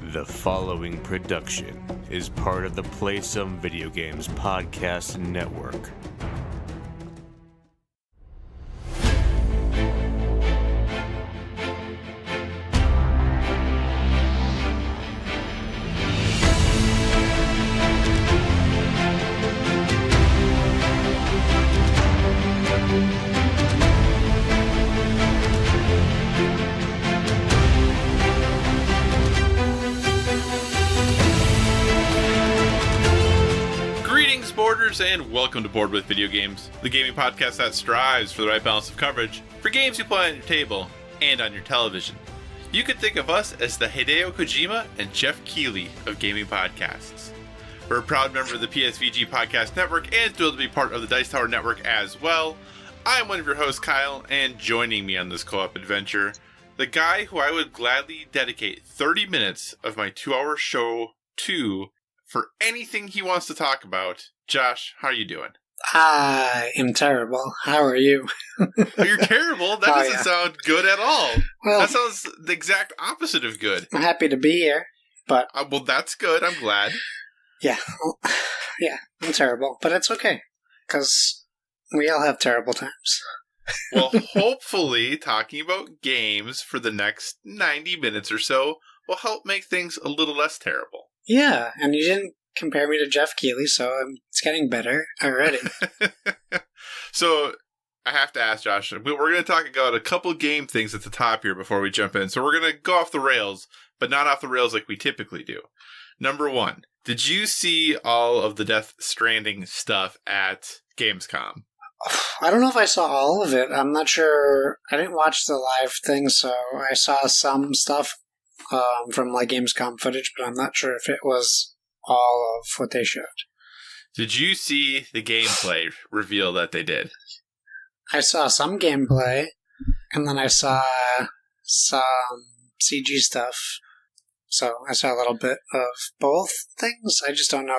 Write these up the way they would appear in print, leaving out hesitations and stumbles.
The following production is part of the Play Some Video Games podcast network. And welcome to Board with Video Games, the gaming podcast that strives for the right balance of coverage for games you play on your table and on your television. You could think of us as the Hideo Kojima and Jeff Keighley of gaming podcasts. We're a proud member of the PSVG Podcast Network and thrilled to be part of the Dice Tower Network as well. I'm one of your hosts, Kyle, and joining me on this co-op adventure, the guy who I would gladly dedicate 30 minutes of my 2-hour show to for anything he wants to talk about. Josh, how are you doing? I am terrible. How are you? You're terrible? That doesn't sound good at all. Well, that sounds the exact opposite of good. I'm happy to be here, but... well, that's good. I'm glad. Yeah. Yeah, I'm terrible. But it's okay, because we all have terrible times. Well, hopefully, talking about games for the next 90 minutes or so will help make things a little less terrible. Yeah, and you didn't compare me to Jeff Keighley, so it's getting better already. So, I have to ask Josh, we're going to talk about a couple game things at the top here before we jump in. So we're going to go off the rails, but not off the rails like we typically do. Number one, did you see all of the Death Stranding stuff at Gamescom? I don't know if I saw all of it. I'm not sure. I didn't watch the live thing, so I saw some stuff from like Gamescom footage, but I'm not sure if it was all of what they showed. Did you see the gameplay reveal that they did? I saw some gameplay, and then I saw some CG stuff. So I saw a little bit of both things. I just don't know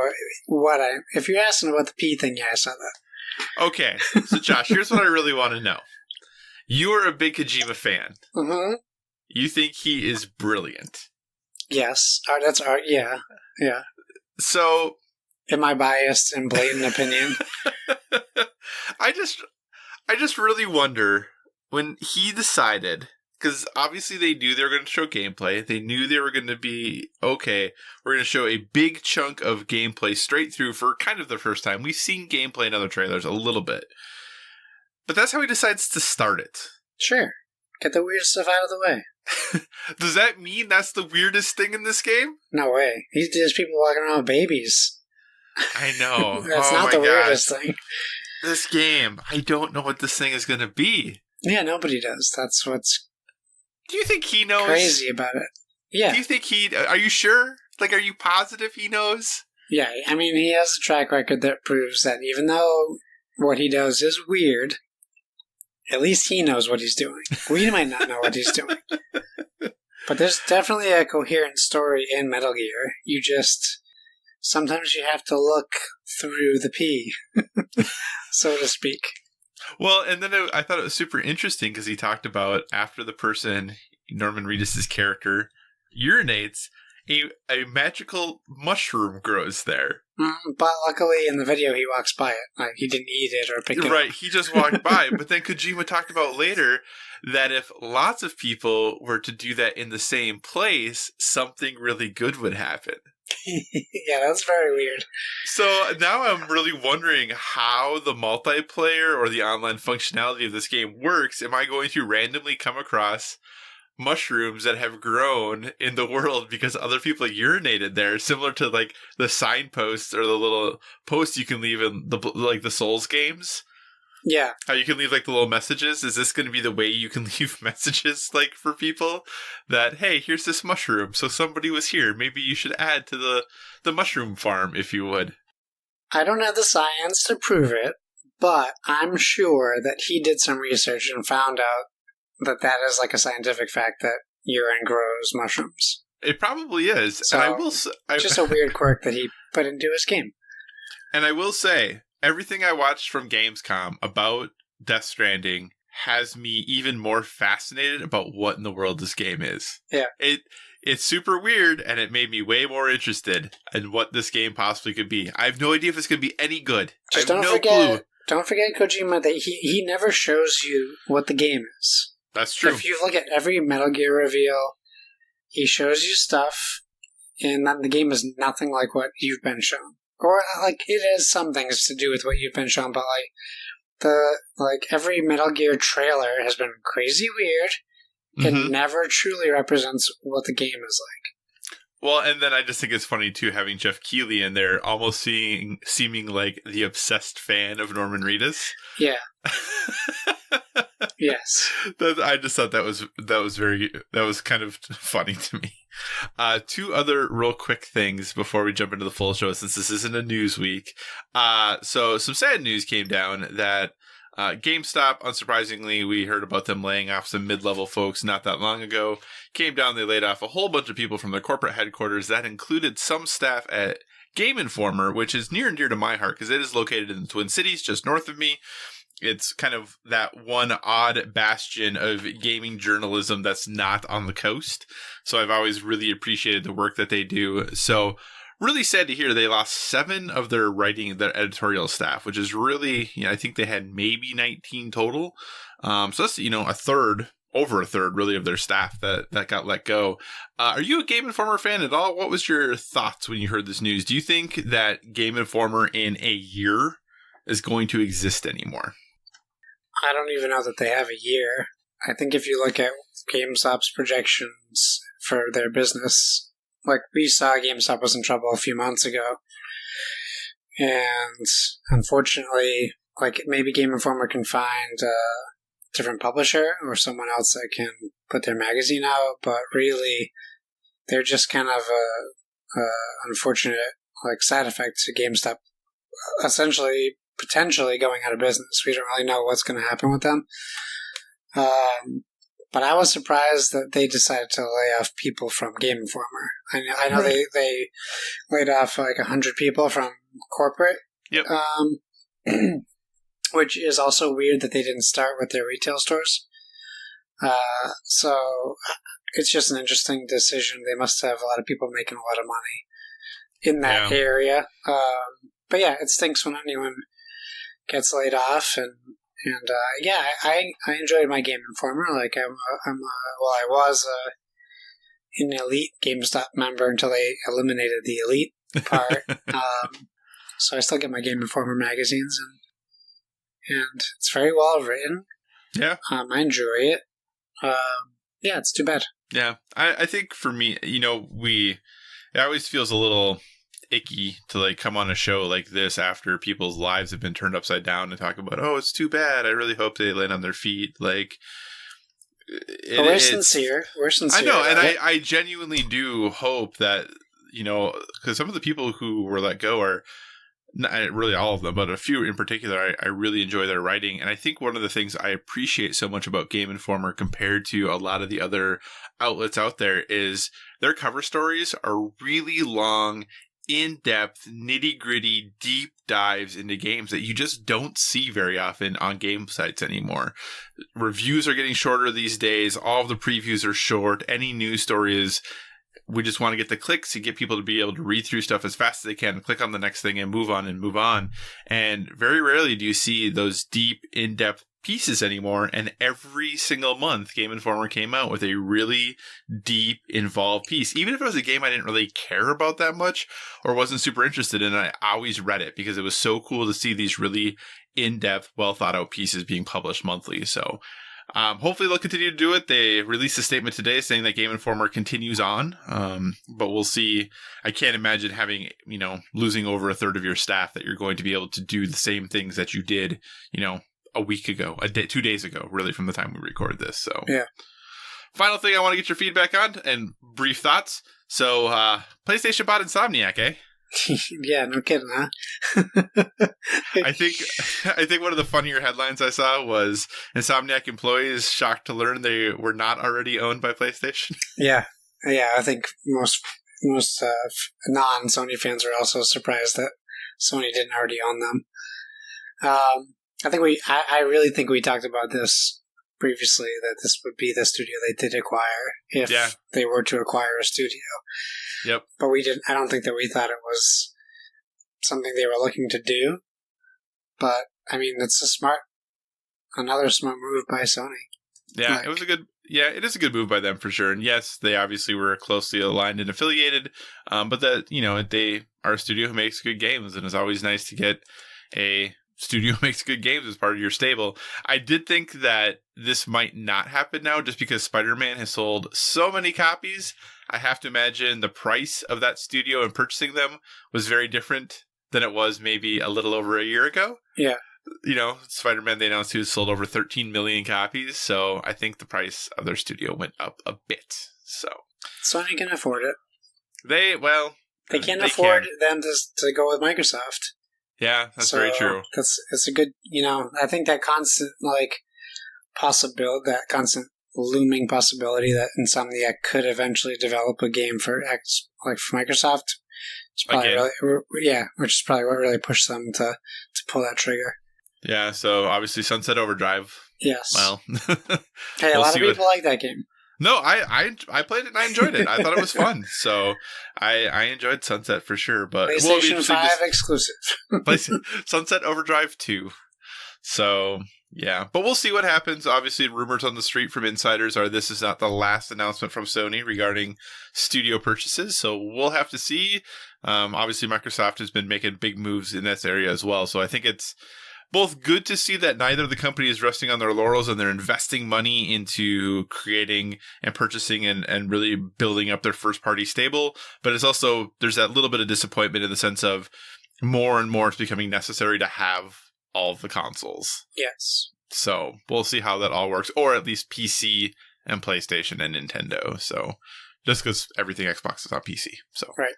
if you're asking about the P thing, yeah, I saw that. Okay, so Josh, here's what I really want to know. You are a big Kojima fan. Mm-hmm. You think he is brilliant. Yes. That's art, yeah. Yeah. So... Am I biased in blatant opinion? I just really wonder, when he decided, because obviously they knew they were going to show gameplay, they knew they were going to be, okay, we're going to show a big chunk of gameplay straight through for kind of the first time. We've seen gameplay in other trailers a little bit. But that's how he decides to start it. Sure. Get the weird stuff out of the way. Does that mean that's the weirdest thing in this game? No way. There's people walking around with babies. I know. That's not the weirdest thing. This game, I don't know what this thing is going to be. Yeah, nobody does. That's what's... Do you think he knows? Crazy about it. Yeah. Do you think are you sure? Like, are you positive he knows? Yeah, I mean, he has a track record that proves that even though what he does is weird, at least he knows what he's doing. We might not know what he's doing. But there's definitely a coherent story in Metal Gear. You just... Sometimes you have to look through the P, so to speak. Well, and then I thought it was super interesting because he talked about after the person, Norman Reedus' character, urinates, a magical mushroom grows there. But luckily in the video he walks by it. Like, he didn't eat it or pick it up. Right, he just walked by. But then Kojima talked about later that if lots of people were to do that in the same place, something really good would happen. Yeah, that's very weird. So now I'm really wondering how the multiplayer or the online functionality of this game works. Am I going to randomly come across mushrooms that have grown in the world because other people urinated there, similar to like the signposts or the little posts you can leave in the Souls games? Yeah. How you can leave like the little messages? Is this going to be the way you can leave messages like for people that, hey, here's this mushroom, so somebody was here. Maybe you should add to the mushroom farm if you would. I don't have the science to prove it, but I'm sure that he did some research and found out that is like a scientific fact that urine grows mushrooms. It probably is. So, and just a weird quirk that he put into his game. And I will say, everything I watched from Gamescom about Death Stranding has me even more fascinated about what in the world this game is. Yeah. It's super weird, and it made me way more interested in what this game possibly could be. I have no idea if it's going to be any good. Just I have no clue. Don't forget, Kojima, that he never shows you what the game is. That's true. If you look at every Metal Gear reveal, he shows you stuff, and then the game is nothing like what you've been shown. Or, like, it has some things to do with what you've been shown, but, every Metal Gear trailer has been crazy weird. It never truly represents what the game is like. Well, and then I just think it's funny, too, having Jeff Keighley in there, almost seeming like the obsessed fan of Norman Reedus. Yeah. Yes. I just thought that was kind of funny to me. Two other real quick things before we jump into the full show, since this isn't a news week. So some sad news came down that GameStop, unsurprisingly, we heard about them laying off some mid-level folks not that long ago. Came down, they laid off a whole bunch of people from their corporate headquarters. That included some staff at Game Informer, which is near and dear to my heart because it is located in the Twin Cities, just north of me. It's kind of that one odd bastion of gaming journalism that's not on the coast. So I've always really appreciated the work that they do. So really sad to hear they lost 7 of their editorial staff, which is really, I think they had maybe 19 total. So that's, over a third really of their staff that got let go. Are you a Game Informer fan at all? What was your thoughts when you heard this news? Do you think that Game Informer in a year is going to exist anymore? I don't even know that they have a year. I think if you look at GameStop's projections for their business, like we saw GameStop was in trouble a few months ago. And unfortunately, like maybe Game Informer can find a different publisher or someone else that can put their magazine out, but really they're just kind of a unfortunate side effect to GameStop essentially potentially going out of business. We don't really know what's going to happen with them. But I was surprised that they decided to lay off people from Game Informer. I know they laid off 100 people from corporate. Yep. Which is also weird that they didn't start with their retail stores. So it's just an interesting decision. They must have a lot of people making a lot of money in that area. But yeah, it stinks when anyone gets laid off, and I enjoyed my Game Informer. I was an elite GameStop member until they eliminated the elite part. So I still get my Game Informer magazines, and it's very well written. Yeah, I enjoy it. It's too bad. Yeah, I think for me, it always feels a little icky to come on a show like this after people's lives have been turned upside down and talk about, oh, it's too bad. I really hope they land on their feet. We're sincere. I know, and I genuinely do hope that, because some of the people who were let go are, not really all of them, but a few in particular, I really enjoy their writing. And I think one of the things I appreciate so much about Game Informer compared to a lot of the other outlets out there is their cover stories are really long, in-depth, nitty-gritty, deep dives into games that you just don't see very often on game sites anymore. Reviews are getting shorter these days. All of the previews are short. Any news story is, we just want to get the clicks to get people to be able to read through stuff as fast as they can, click on the next thing and move on. And very rarely do you see those deep, in-depth pieces anymore. And every single month, Game Informer came out with a really deep, involved piece. Even if it was a game I didn't really care about that much or wasn't super interested in, I always read it because it was so cool to see these really in-depth, well-thought-out pieces being published monthly. So hopefully they'll continue to do it. They released a statement today saying that Game Informer continues on, but we'll see. I can't imagine having, losing over a third of your staff that you're going to be able to do the same things that you did, a week ago, 2 days ago, really, from the time we recorded this. So, yeah. Final thing I want to get your feedback on and brief thoughts. So, PlayStation bought Insomniac, eh? Yeah, no kidding, huh? I think one of the funnier headlines I saw was Insomniac employees shocked to learn they were not already owned by PlayStation. Yeah, I think most non-Sony fans were also surprised that Sony didn't already own them. I really think we talked about this previously that this would be the studio they did acquire if they were to acquire a studio. Yep. But I don't think that we thought it was something they were looking to do. But, I mean, it's another smart move by Sony. Yeah, it is a good move by them for sure. And yes, they obviously were closely aligned and affiliated, but that, they are a studio who makes good games, and it's always nice to get a studio who makes good games as part of your stable. I did think that this might not happen now just because Spider-Man has sold so many copies. I have to imagine the price of that studio and purchasing them was very different than it was maybe a little over a year ago. Yeah. Spider-Man, they announced he sold over 13 million copies, so I think the price of their studio went up a bit. So Sony can afford it. They can't afford them to go with Microsoft. Yeah, that's very true. It's a good, I think that constant, possibility, that constant looming possibility that Insomniac could eventually develop a game for Microsoft. It's probably which is probably what really pushed them to pull that trigger. Yeah, so obviously Sunset Overdrive. Yes. Well, hey, a lot of people like that game. No, I played it and I enjoyed it. I thought it was fun. So I enjoyed Sunset for sure. But PlayStation 5 exclusive. Sunset Overdrive 2. So yeah, but we'll see what happens. Obviously, rumors on the street from insiders are this is not the last announcement from Sony regarding studio purchases. So we'll have to see. Obviously, Microsoft has been making big moves in this area as well. So I think it's both good to see that neither of the company is resting on their laurels and they're investing money into creating and purchasing and really building up their first party stable. But it's also, there's that little bit of disappointment in the sense of more and more it's becoming necessary to have all of the consoles. Yes. So we'll see how that all works, or at least PC and PlayStation and Nintendo. So just because everything Xbox is on PC. So right.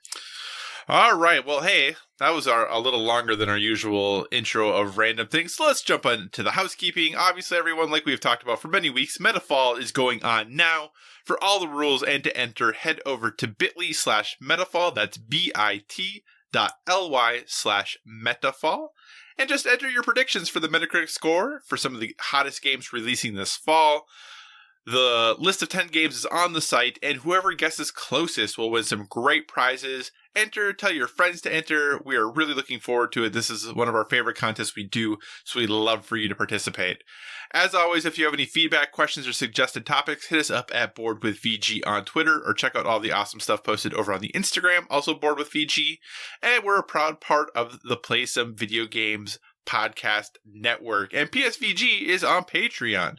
All right. Well, hey, that was a little longer than our usual intro of random things. So let's jump into the housekeeping. Obviously, everyone, like we've talked about for many weeks, MetaFall is going on now. For all the rules and to enter, head over to bit.ly/MetaFall. That's bit.ly/MetaFall. And just enter your predictions for the Metacritic score for some of the hottest games releasing this fall. The list of 10 games is on the site, and whoever guesses closest will win some great prizes. Enter, tell your friends to enter. We are really looking forward to it. This is one of our favorite contests we do, so we'd love for you to participate. As always, if you have any feedback, questions, or suggested topics, hit us up at Board with VG on Twitter, or check out all the awesome stuff posted over on the Instagram, also Board with VG. And we're a proud part of the Play Some Video Games podcast network. And PSVG is on Patreon.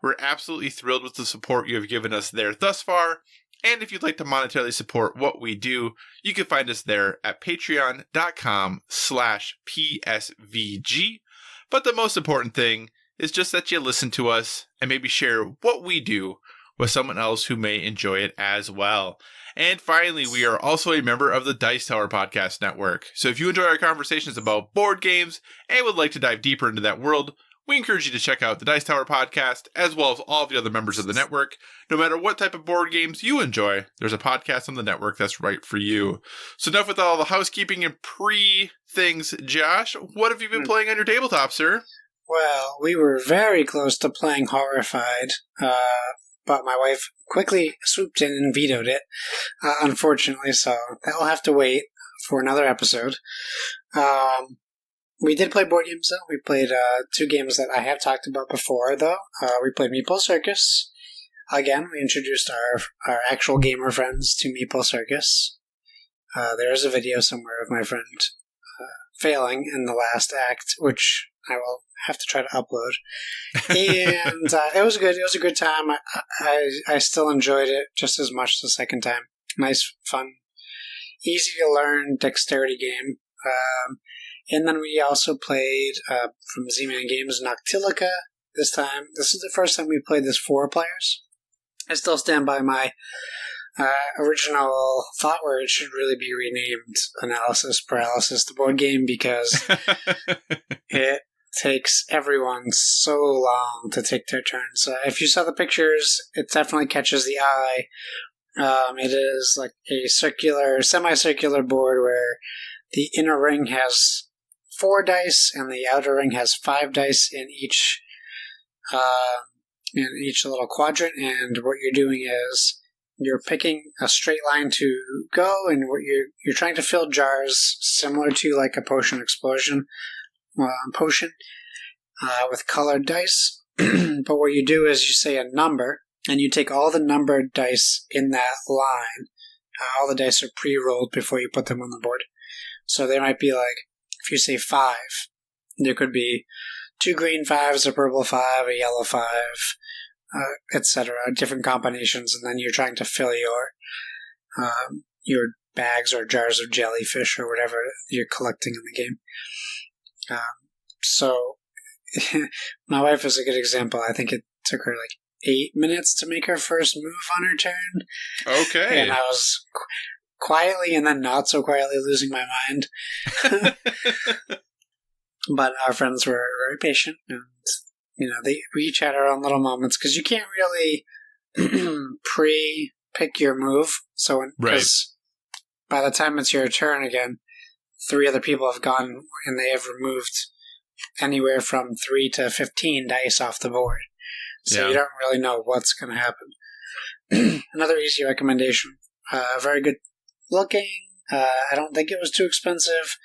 We're absolutely thrilled with the support you have given us there thus far. And if you'd like to monetarily support what we do, you can find us there at patreon.com/PSVG. But the most important thing is just that you listen to us and maybe share what we do with someone else who may enjoy it as well. And finally, we are also a member of the Dice Tower Podcast Network. So if you enjoy our conversations about board games and would like to dive deeper into that world, we encourage you to check out the Dice Tower Podcast, as well as all of the other members of the network. No matter what type of board games you enjoy, there's a podcast on the network that's right for you. So enough with all the housekeeping and pre-things. Josh, what have you been playing on your tabletop, sir? Well, we were very close to playing Horrified, but my wife quickly swooped in and vetoed it, unfortunately, so that will have to wait for another episode. We did play board games, though. We played 2 games that I have talked about before, though. We played Meeple Circus. Again, we introduced our actual gamer friends to Meeple Circus. There is a video somewhere of my friend failing in the last act, which I will have to try to upload. And it was good. It was a good time. I still enjoyed it just as much the second time. Nice, fun, easy to learn dexterity game. And then we also played, from Z-Man Games, Noctilica this time. This is the first time we played this 4 players. I still stand by my original thought where it should really be renamed Analysis Paralysis, the board game, because it takes everyone so long to take their turns. If you saw the pictures, it definitely catches the eye. It is like a semicircular board where the inner ring has 4 dice, and the outer ring has 5 dice in each in each little quadrant, and what you're doing is you're picking a straight line to go, and what you're trying to fill jars similar to like a potion explosion potion with colored dice. But what you do is you say a number, and you take all the numbered dice in that line. All the dice are pre-rolled before you put them on the board. So they might be like, if you say 5, there could be 2 green 5s, a purple 5, a yellow 5, etc. Different combinations, and then you're trying to fill your bags or jars of jellyfish or whatever you're collecting in the game. So my wife is a good example. I think it took her like 8 minutes to make her first move on her turn. Okay. And I was quietly and then not so quietly losing my mind. But our friends were very patient, and we each had our own little moments, because you can't really pre-pick your move. So because by the time it's your turn again, 3 other people have gone and they have removed anywhere from 3 to 15 dice off the board. So you don't really know what's going to happen. Another easy recommendation. Very good looking. I don't think it was too expensive.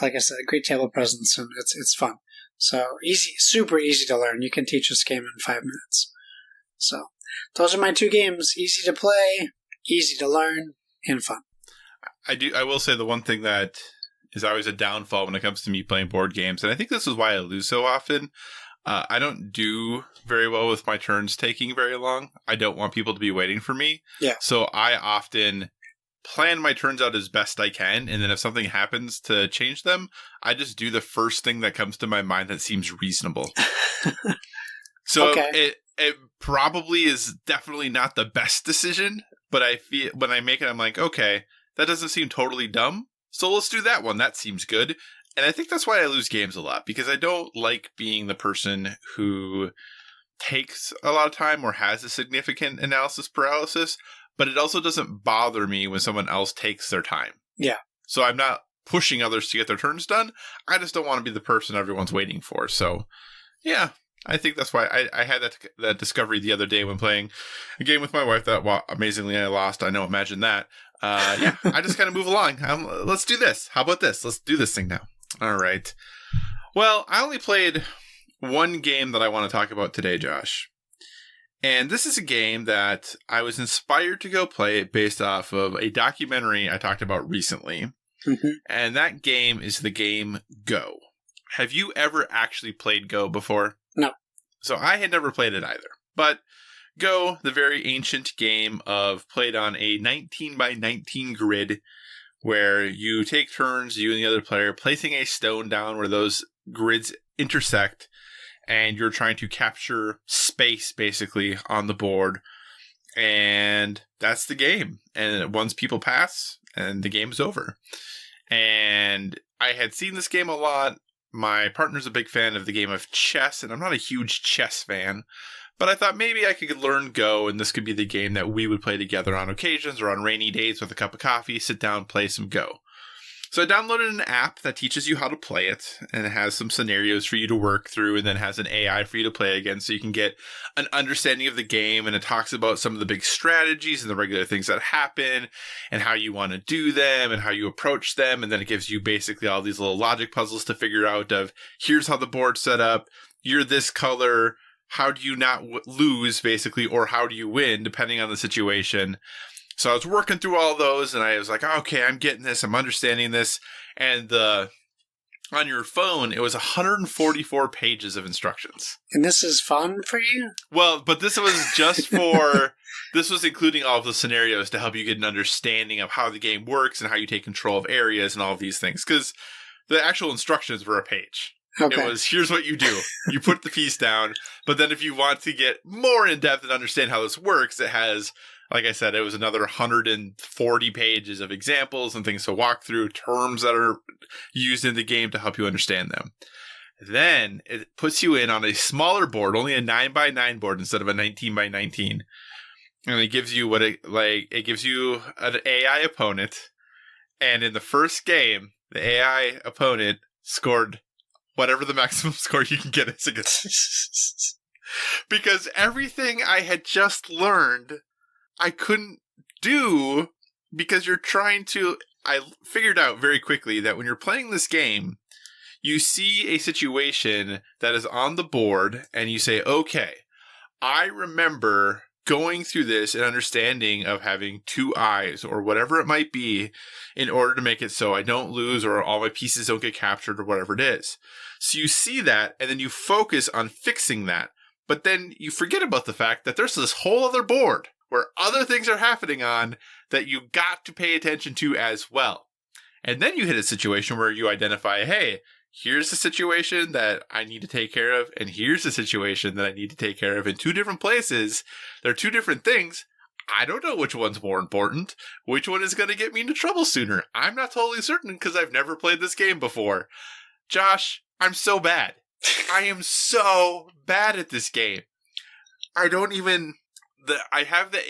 Like I said, great table presence, and it's fun. So easy, super easy to learn. You can teach this game in 5 minutes. So those are my 2 games. Easy to play, easy to learn, and fun. I will say the one thing that is always a downfall when it comes to me playing board games, and I think this is why I lose so often. I don't do very well with my turns taking very long. I don't want people to be waiting for me. Yeah. So I often plan my turns out as best I can, and then if something happens to change them, I just do the first thing that comes to my mind that seems reasonable. So it probably is definitely not the best decision, but I feel when I make it, I'm like, okay, that doesn't seem totally dumb, so let's do that one. That seems good. And I think that's why I lose games a lot, because I don't like being the person who takes a lot of time or has a significant analysis paralysis, but it also doesn't bother me when someone else takes their time. Yeah. So I'm not pushing others to get their turns done. I just don't want to be the person everyone's waiting for. So, yeah, I think that's why I had that discovery the other day when playing a game with my wife that, well, amazingly I lost. I know, imagine that. I just kind of move along. Let's do this. How about this? Let's do this thing now. All right. Well, I only played one game that I want to talk about today, Josh. And this is a game that I was inspired to go play based off of a documentary I talked about recently. Mm-hmm. And that game is the game Go. Have you ever actually played Go before? No. So I had never played it either. But Go, the very ancient game played on a 19 by 19 grid, where you take turns, you and the other player, placing a stone down where those grids intersect, and you're trying to capture space, basically, on the board. And that's the game. And once people pass, and the game's over. And I had seen this game a lot. My partner's a big fan of the game of chess, and I'm not a huge chess fan. But I thought maybe I could learn Go, and this could be the game that we would play together on occasions or on rainy days with a cup of coffee, sit down, play some Go. So I downloaded an app that teaches you how to play it, and it has some scenarios for you to work through, and then has an AI for you to play against, so you can get an understanding of the game, and it talks about some of the big strategies and the regular things that happen, and how you want to do them, and how you approach them, and then it gives you basically all these little logic puzzles to figure out of, here's how the board's set up, you're this color, how do you not lose, basically, or how do you win, depending on the situation. So I was working through all those, and I was like, okay, I'm getting this, I'm understanding this. And on your phone, it was 144 pages of instructions. And this is fun for you? Well, but this was just for, this was including all of the scenarios to help you get an understanding of how the game works and how you take control of areas and all of these things. Because the actual instructions were a page. Okay. It was, here's what you do. You put the piece down, but then if you want to get more in depth and understand how this works, it has, like I said, it was another 140 pages of examples and things to walk through, terms that are used in the game to help you understand them. Then it puts you in on a smaller board, only a 9 by 9 board instead of a 19 by 19. And it gives you it gives you an AI opponent. And in the first game, the AI opponent scored whatever the maximum score you can get is a good. Because everything I had just learned, I couldn't do because you're trying to. I figured out very quickly that when you're playing this game, you see a situation that is on the board and you say, okay, I remember going through this and understanding of having two eyes or whatever it might be in order to make it so I don't lose or all my pieces don't get captured or whatever it is. So you see that and then you focus on fixing that. But then you forget about the fact that there's this whole other board where other things are happening on that you got to pay attention to as well. And then you hit a situation where you identify, hey, here's the situation that I need to take care of, and here's the situation that I need to take care of in two different places. They're two different things. I don't know which one's more important. Which one is going to get me into trouble sooner? I'm not totally certain because I've never played this game before. Josh, I'm so bad. I am so bad at this game. I don't even... I have the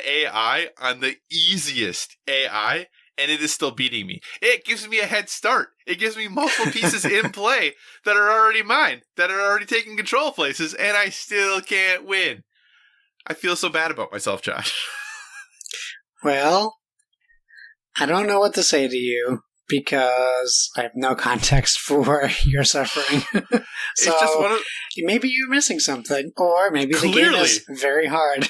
AI on the easiest AI, and it is still beating me. It gives me a head start. It gives me multiple pieces in play that are already mine, that are already taking control places, and I still can't win. I feel so bad about myself, Josh. Well, I don't know what to say to you because I have no context for your suffering. So It's just one of... maybe you're missing something, or maybe the game is very hard.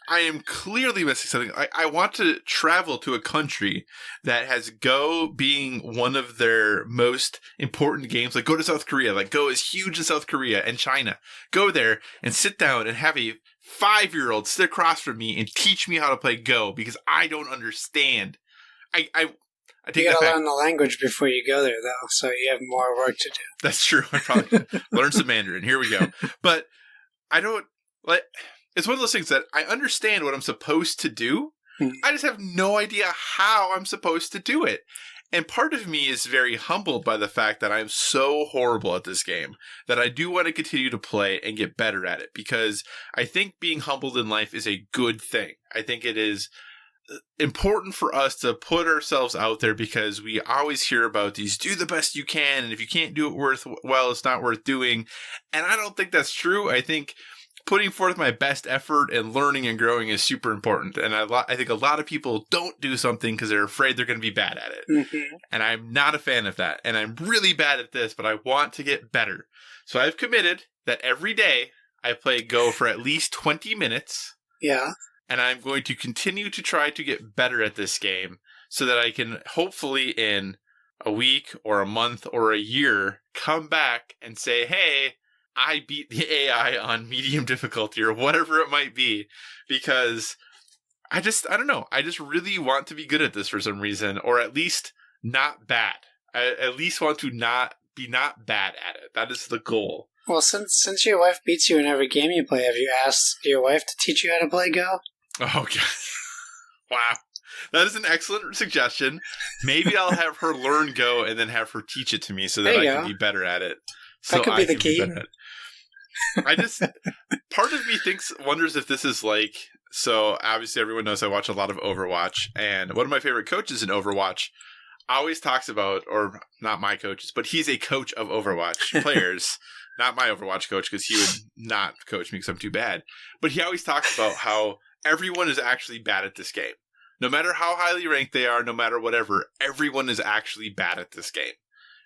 I am clearly missing something. I want to travel to a country that has Go being one of their most important games. Like, go to South Korea. Like, Go is huge in South Korea and China. Go there and sit down and have a 5-year-old sit across from me and teach me how to play Go because I don't understand. I take you gotta learn the language before you go there, though, so you have more work to do. That's true. I probably learn some Mandarin. Here we go. But I don't like. It's one of those things that I understand what I'm supposed to do. I just have no idea how I'm supposed to do it. And part of me is very humbled by the fact that I'm so horrible at this game that I do want to continue to play and get better at it because I think being humbled in life is a good thing. I think it is important for us to put ourselves out there because we always hear about these do the best you can, and if you can't do it well, it's not worth doing. And I don't think that's true. I think putting forth my best effort and learning and growing is super important. And I think a lot of people don't do something because they're afraid they're going to be bad at it. Mm-hmm. And I'm not a fan of that. And I'm really bad at this, but I want to get better. So I've committed that every day I play Go for at least 20 minutes. Yeah. And I'm going to continue to try to get better at this game so that I can hopefully in a week or a month or a year come back and say, hey, I beat the AI on medium difficulty or whatever it might be, because I don't know. I just really want to be good at this for some reason, or at least not bad. I at least want to not bad at it. That is the goal. Well, since your wife beats you in every game you play, have you asked your wife to teach you how to play Go? Oh, God. Wow. That is an excellent suggestion. Maybe I'll have her learn Go and then have her teach it to me so that I can be better at it. That could be the key. Part of me wonders if this is like, so obviously everyone knows I watch a lot of Overwatch, and one of my favorite coaches in Overwatch always talks about, or not my coaches, but he's a coach of Overwatch players. Not my Overwatch coach, because he would not coach me because I'm too bad. But he always talks about how everyone is actually bad at this game. No matter how highly ranked they are, no matter whatever, everyone is actually bad at this game.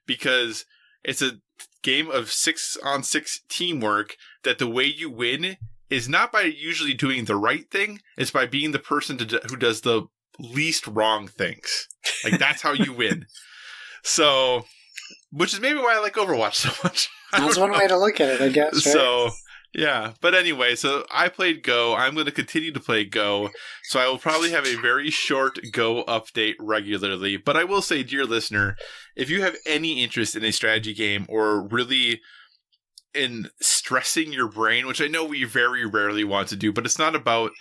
Because it's a game of 6-on-6 teamwork that the way you win is not by usually doing the right thing. It's by being the person who does the least wrong things. Like, that's how you win. So, which is maybe why I like Overwatch so much. That's one way to look at it, I guess. Right? So, yeah. But anyway, so I played Go. I'm going to continue to play Go. So I will probably have a very short Go update regularly. But I will say, dear listener, if you have any interest in a strategy game or really in stressing your brain, which I know we very rarely want to do, but it's not about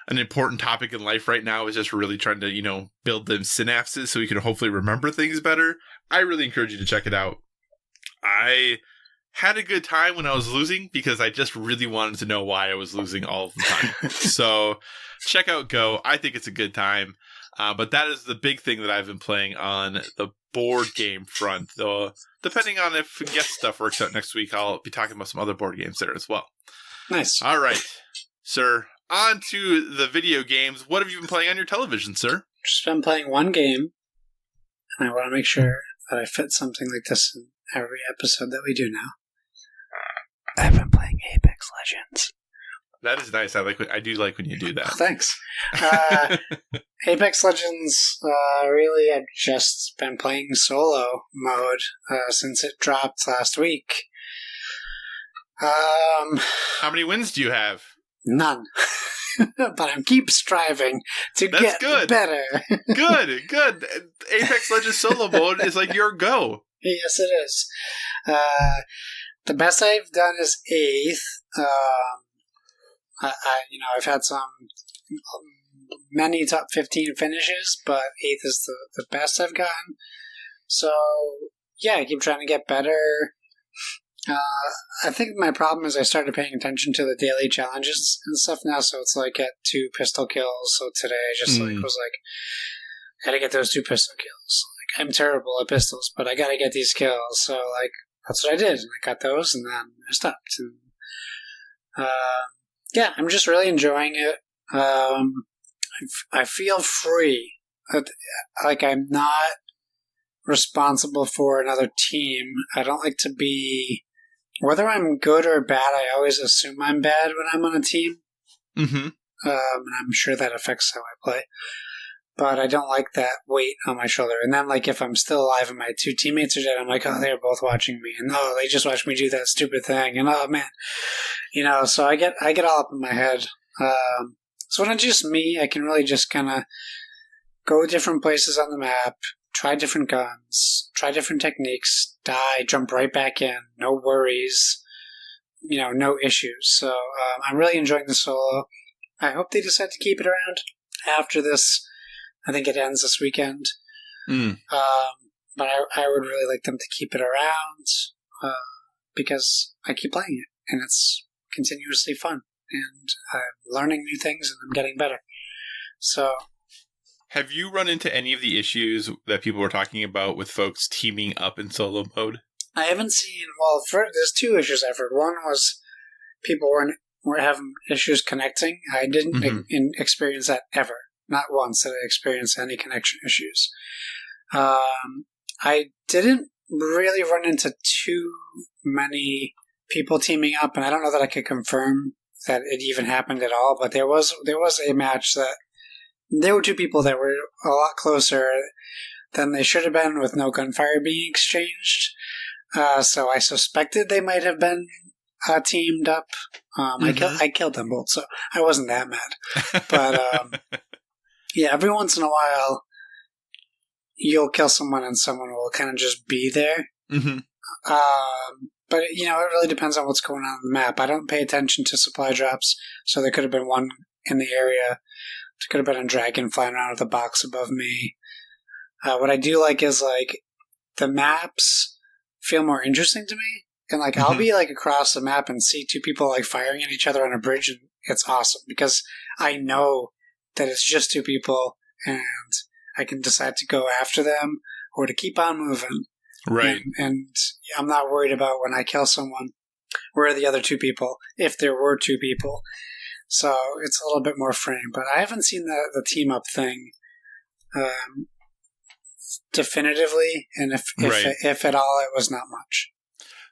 an important topic in life right now. It's just really trying to, build them synapses so we can hopefully remember things better. I really encourage you to check it out. I had a good time when I was losing because I just really wanted to know why I was losing all the time. So check out Go. I think it's a good time. But that is the big thing that I've been playing on the board game front. The depending on if guest stuff works out next week, I'll be talking about some other board games there as well. Nice. All right, sir. On to the video games. What have you been playing on your television, sir? Just been playing one game, and I want to make sure that I fit something like this in every episode that we do now. I've been playing Apex Legends. That is nice. I do like when you do that. Oh, thanks. Apex Legends, really, I've just been playing solo mode since it dropped last week. How many wins do you have? None. But I keep striving to get better. Good. Apex Legends solo mode is like your go. Yes, it is. The best I've done is 8th. I've had many top 15 finishes, but 8th is the best I've gotten. So, yeah, I keep trying to get better. I think my problem is I started paying attention to the daily challenges and stuff now, so it's like at 2 pistol kills. So today I just was like, gotta get those 2 pistol kills. Like, I'm terrible at pistols, but I gotta get these kills. So, like, that's what I did, and I got those, and then I stopped. And, yeah, I'm just really enjoying it. I feel free. Like, I'm not responsible for another team. I don't like to be... Whether I'm good or bad, I always assume I'm bad when I'm on a team. Mm-hmm. And I'm sure that affects how I play. But I don't like that weight on my shoulder. And then, like, if I'm still alive and my 2 teammates are dead, I'm like, oh, they're both watching me. And, oh, they just watched me do that stupid thing. And, oh, man. So I get all up in my head. So when it's just me, I can really just kind of go different places on the map, try different guns, try different techniques, die, jump right back in, no worries, no issues. So I'm really enjoying the solo. I hope they decide to keep it around after this. I think it ends this weekend. But I would really like them to keep it around because I keep playing it, and it's continuously fun. And I'm learning new things, and I'm getting better. So... Have you run into any of the issues that people were talking about with folks teaming up in solo mode? I haven't seen... Well, there's 2 issues I've heard. One was people were having issues connecting. I didn't experience that ever. Not once did I experience any connection issues. I didn't really run into too many people teaming up, and I don't know that I could confirm that it even happened at all, but there was a match that there were 2 people that were a lot closer than they should have been with no gunfire being exchanged. So I suspected they might have been teamed up. I killed them both, so I wasn't that mad. But yeah, every once in a while, you'll kill someone and someone will kind of just be there. Mm-hmm. But, it really depends on what's going on the map. I don't pay attention to supply drops, so there could have been one in the area. There could have been a dragon flying around with a box above me. What I do like is, like, the maps feel more interesting to me. And, like, I'll be, like, across the map and see 2 people, like, firing at each other on a bridge, and it's awesome. Because I know that it's just 2 people, and I can decide to go after them or to keep on moving. Right. And I'm not worried about when I kill someone, where are the other 2 people, if there were 2 people. So it's a little bit more frame. But I haven't seen the team-up thing definitively, and if at all, it was not much.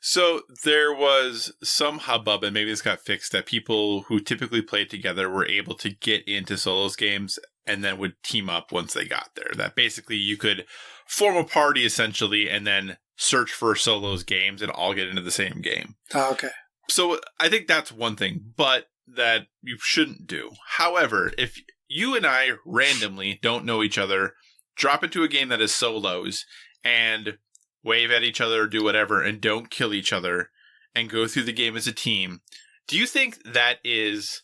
So there was some hubbub, and maybe this got fixed, that people who typically played together were able to get into solos games and then would team up once they got there. That basically you could form a party, essentially, and then search for solos games and all get into the same game. Oh, okay. So I think that's one thing, but that you shouldn't do. However, if you and I randomly don't know each other, drop into a game that is solos, and wave at each other or do whatever, and don't kill each other, and go through the game as a team, do you think that is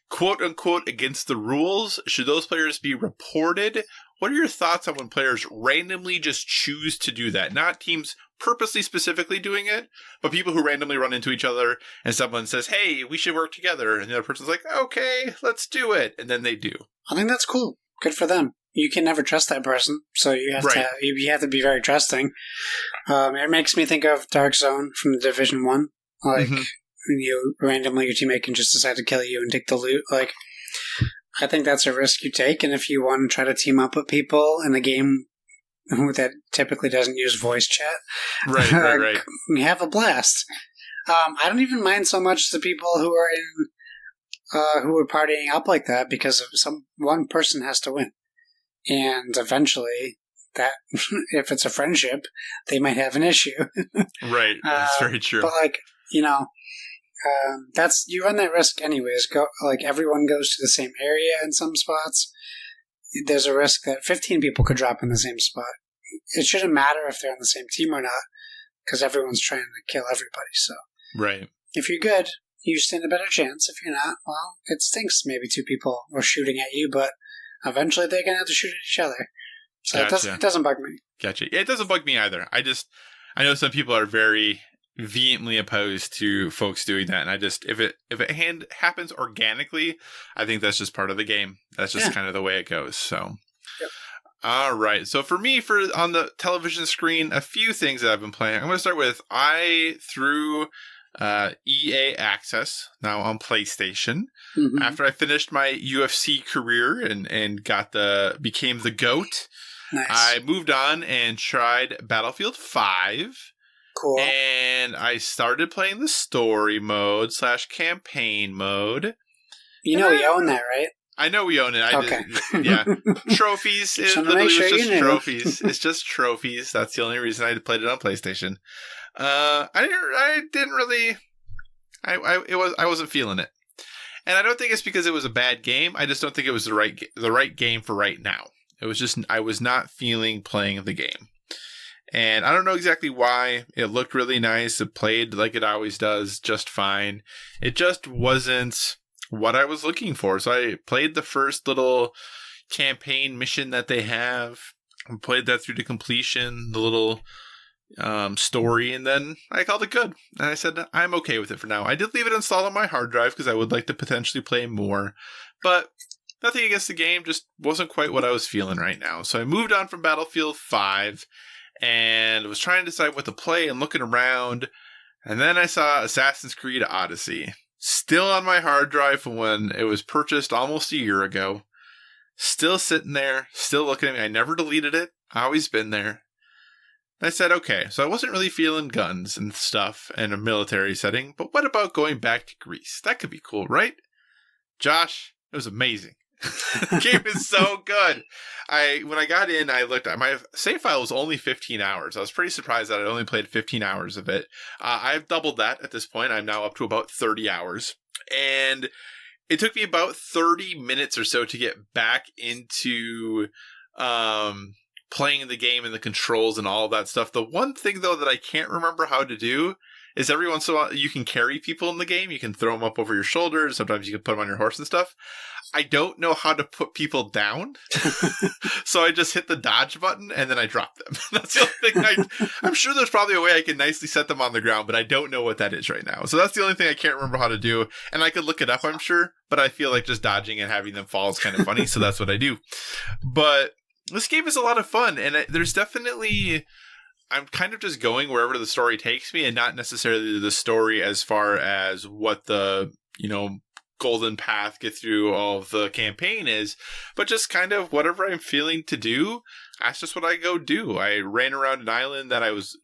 quote-unquote against the rules? Should those players be reported? What are your thoughts on when players randomly just choose to do that? Not teams purposely specifically doing it, but people who randomly run into each other and someone says, hey, we should work together. And the other person's like, okay, let's do it. And then they do. I think that's cool. Good for them. you can never trust that person. So you have to be very trusting. It makes me think of Dark Zone from the Division 1. Like, you randomly, your teammate can just decide to kill you and take the loot. Like, I think that's a risk you take. And if you want to try to team up with people in a game that typically doesn't use voice chat, right. You have a blast. I don't even mind so much the people who are who are partying up like that, because one person has to win, and eventually, that if it's a friendship, they might have an issue. Right, that's very true. But that's, you run that risk anyways. Everyone goes to the same area in some spots. There's a risk that 15 people could drop in the same spot. It shouldn't matter if they're on the same team or not, because everyone's trying to kill everybody. So, right. If you're good, you stand a better chance. If you're not, well, it stinks. Maybe 2 people were shooting at you, but eventually they're going to have to shoot at each other. So Gotcha. It doesn't bug me. Gotcha. Yeah, it doesn't bug me either. I know some people are very vehemently opposed to folks doing that, and if it happens organically, I think that's just part of the game. That's just kind of the way it goes. So, All right. So for me, on the television screen, a few things that I've been playing. I'm going to start with through EA Access now on PlayStation. After I finished my UFC career and became the GOAT. Nice. I moved on and tried Battlefield 5. Cool. And I started playing the story mode / campaign mode. You know we own that, right? I know we own it. Okay. Yeah. Trophies. It literally was just trophies. It's just trophies. That's the only reason I played it on PlayStation. I didn't really. I wasn't feeling it, and I don't think it's because it was a bad game. I just don't think it was the right game for right now. It was just I was not feeling playing the game. And I don't know exactly why. It looked really nice. It played like it always does, just fine. It just wasn't what I was looking for. So I played the first little campaign mission that they have. I played that through to completion, the little story, and then I called it good. And I said, I'm okay with it for now. I did leave it installed on my hard drive because I would like to potentially play more. But nothing against the game, just wasn't quite what I was feeling right now. So I moved on from Battlefield 5. And was trying to decide what to play and looking around. And then I saw Assassin's Creed Odyssey. Still on my hard drive from when it was purchased almost a year ago. Still sitting there. Still looking at me. I never deleted it. Always been there. And I said, okay. So I wasn't really feeling guns and stuff in a military setting. But what about going back to Greece? That could be cool, right? Josh, it was amazing. The game is so good. When I got in, I looked at my save file was only 15 hours. I was pretty surprised that I only played 15 hours of it. I've doubled that at this point. I'm now up to about 30 hours. And it took me about 30 minutes or so to get back into playing the game and the controls and all of that stuff. The one thing, though, that I can't remember how to do is every once in a while you can carry people in the game. You can throw them up over your shoulders. Sometimes you can put them on your horse and stuff. I don't know how to put people down. So I just hit the dodge button and then I drop them. That's the only thing. I'm sure there's probably a way I can nicely set them on the ground, but I don't know what that is right now. So that's the only thing I can't remember how to do. And I could look it up, I'm sure, but I feel like just dodging and having them fall is kind of funny. So that's what I do. But this game is a lot of fun. And there's definitely, I'm kind of just going wherever the story takes me and not necessarily the story as far as what the, golden path get through all of the campaign is, but just kind of whatever I'm feeling to do, that's just what I go do. I ran around an island that I was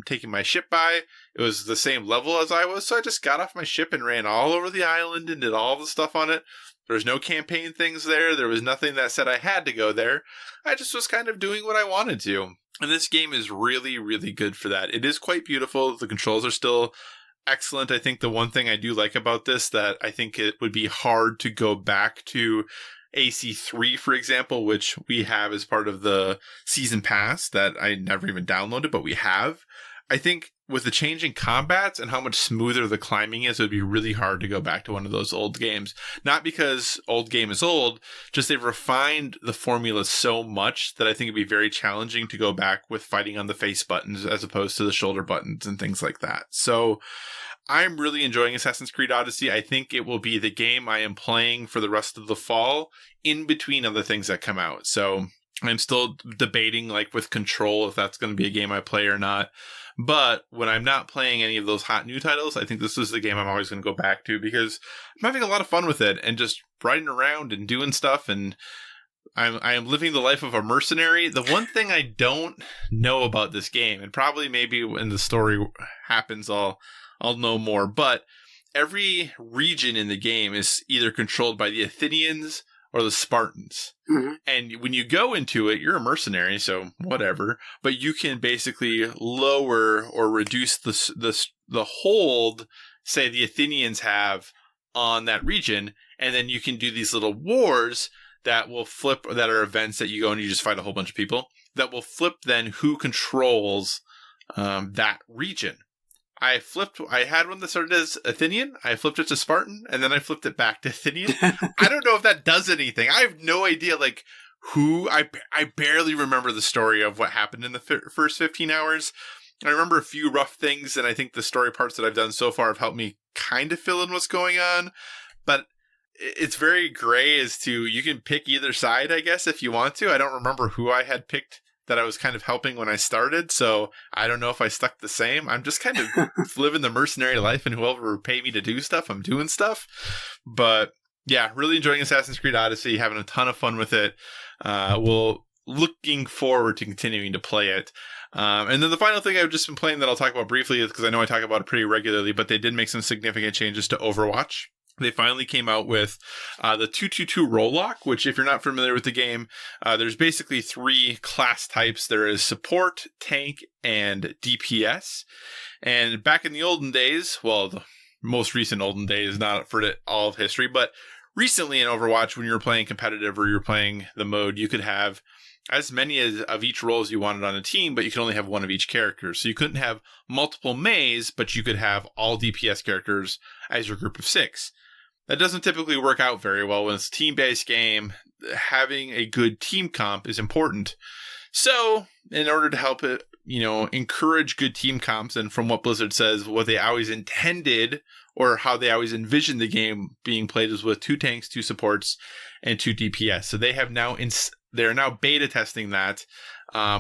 taking my ship by. It was the same level as I was, so I just got off my ship and ran all over the island and did all the stuff on it. There was no campaign things there. There was nothing that said I had to go there. I just was kind of doing what I wanted to. And this game is really, really good for that. It is quite beautiful. The controls are still excellent. I think the one thing I do like about this that I think it would be hard to go back to AC3, for example, which we have as part of the season pass that I never even downloaded, but we have. I think with the changing combats and how much smoother the climbing is, it would be really hard to go back to one of those old games. Not because old game is old, just they've refined the formula so much that I think it'd be very challenging to go back with fighting on the face buttons as opposed to the shoulder buttons and things like that. So I'm really enjoying Assassin's Creed Odyssey. I think it will be the game I am playing for the rest of the fall in between other things that come out. So I'm still debating, like with Control, if that's going to be a game I play or not. But when I'm not playing any of those hot new titles, I think this is the game I'm always going to go back to because I'm having a lot of fun with it and just riding around and doing stuff. And I am living the life of a mercenary. The one thing I don't know about this game, and probably maybe when the story happens, I'll know more. But every region in the game is either controlled by the Athenians or the Spartans. Mm-hmm. And when you go into it, you're a mercenary, so whatever. But you can basically lower or reduce the hold, say, the Athenians have on that region. And then you can do these little wars that will flip, that are events that you go and you just fight a whole bunch of people, that will flip then who controls that region. I had one that started as Athenian, I flipped it to Spartan, and then I flipped it back to Athenian. I don't know if that does anything. I have no idea, like, I barely remember the story of what happened in the first 15 hours. I remember a few rough things, and I think the story parts that I've done so far have helped me kind of fill in what's going on. But it's very gray as to, you can pick either side, I guess, if you want to. I don't remember who I had picked that I was kind of helping when I started, so I don't know if I stuck the same. I'm just kind of living the mercenary life, and whoever would pay me to do stuff, I'm doing stuff. But yeah, really enjoying Assassin's Creed Odyssey, having a ton of fun with it. Looking forward to continuing to play it. And then the final thing I've just been playing that I'll talk about briefly is because I know I talk about it pretty regularly, but they did make some significant changes to Overwatch. They finally came out with the 2-2-2 roll lock, which, if you're not familiar with the game, there's basically 3 class types. There is support, tank, and DPS. And back in the olden days, well, the most recent olden days, not for all of history, but recently in Overwatch, when you were playing competitive or you were playing the mode, you could have as many of each role as you wanted on a team, but you could only have one of each character. So you couldn't have multiple Meis, but you could have all DPS characters as your group of 6. That doesn't typically work out very well when it's a team-based game. Having a good team comp is important. So, in order to help it, encourage good team comps, and from what Blizzard says, what they always intended or how they always envisioned the game being played is with 2 tanks, 2 supports, and 2 DPS. So they have now they're now beta testing that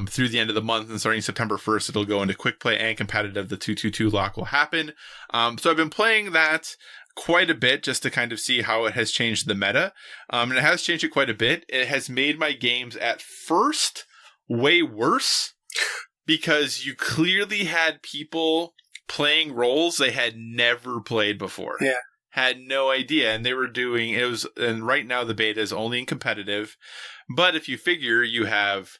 through the end of the month, and starting September 1st, it'll go into quick play and competitive. The 2-2-2 lock will happen. So I've been playing that quite a bit just to kind of see how it has changed the meta. And it has changed it quite a bit. It has made my games at first way worse because you clearly had people playing roles they had never played before. Yeah. Had no idea. And they were doing and right now the beta is only in competitive. But if you figure you have,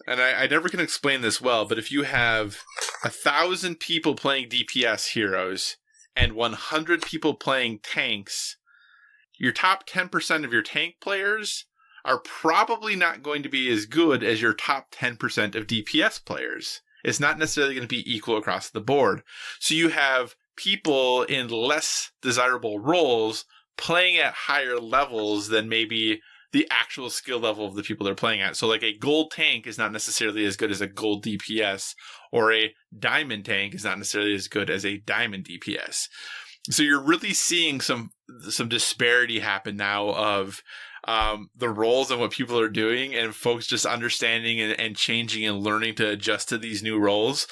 and I never can explain this well, but if you have 1,000 people playing DPS heroes and 100 people playing tanks, your top 10% of your tank players are probably not going to be as good as your top 10% of DPS players. It's not necessarily going to be equal across the board. So you have people in less desirable roles playing at higher levels than maybe the actual skill level of the people they're playing at. So like a gold tank is not necessarily as good as a gold DPS, or a diamond tank is not necessarily as good as a diamond DPS. So you're really seeing some disparity happen now of the roles and what people are doing, and folks just understanding and changing and learning to adjust to these new roles.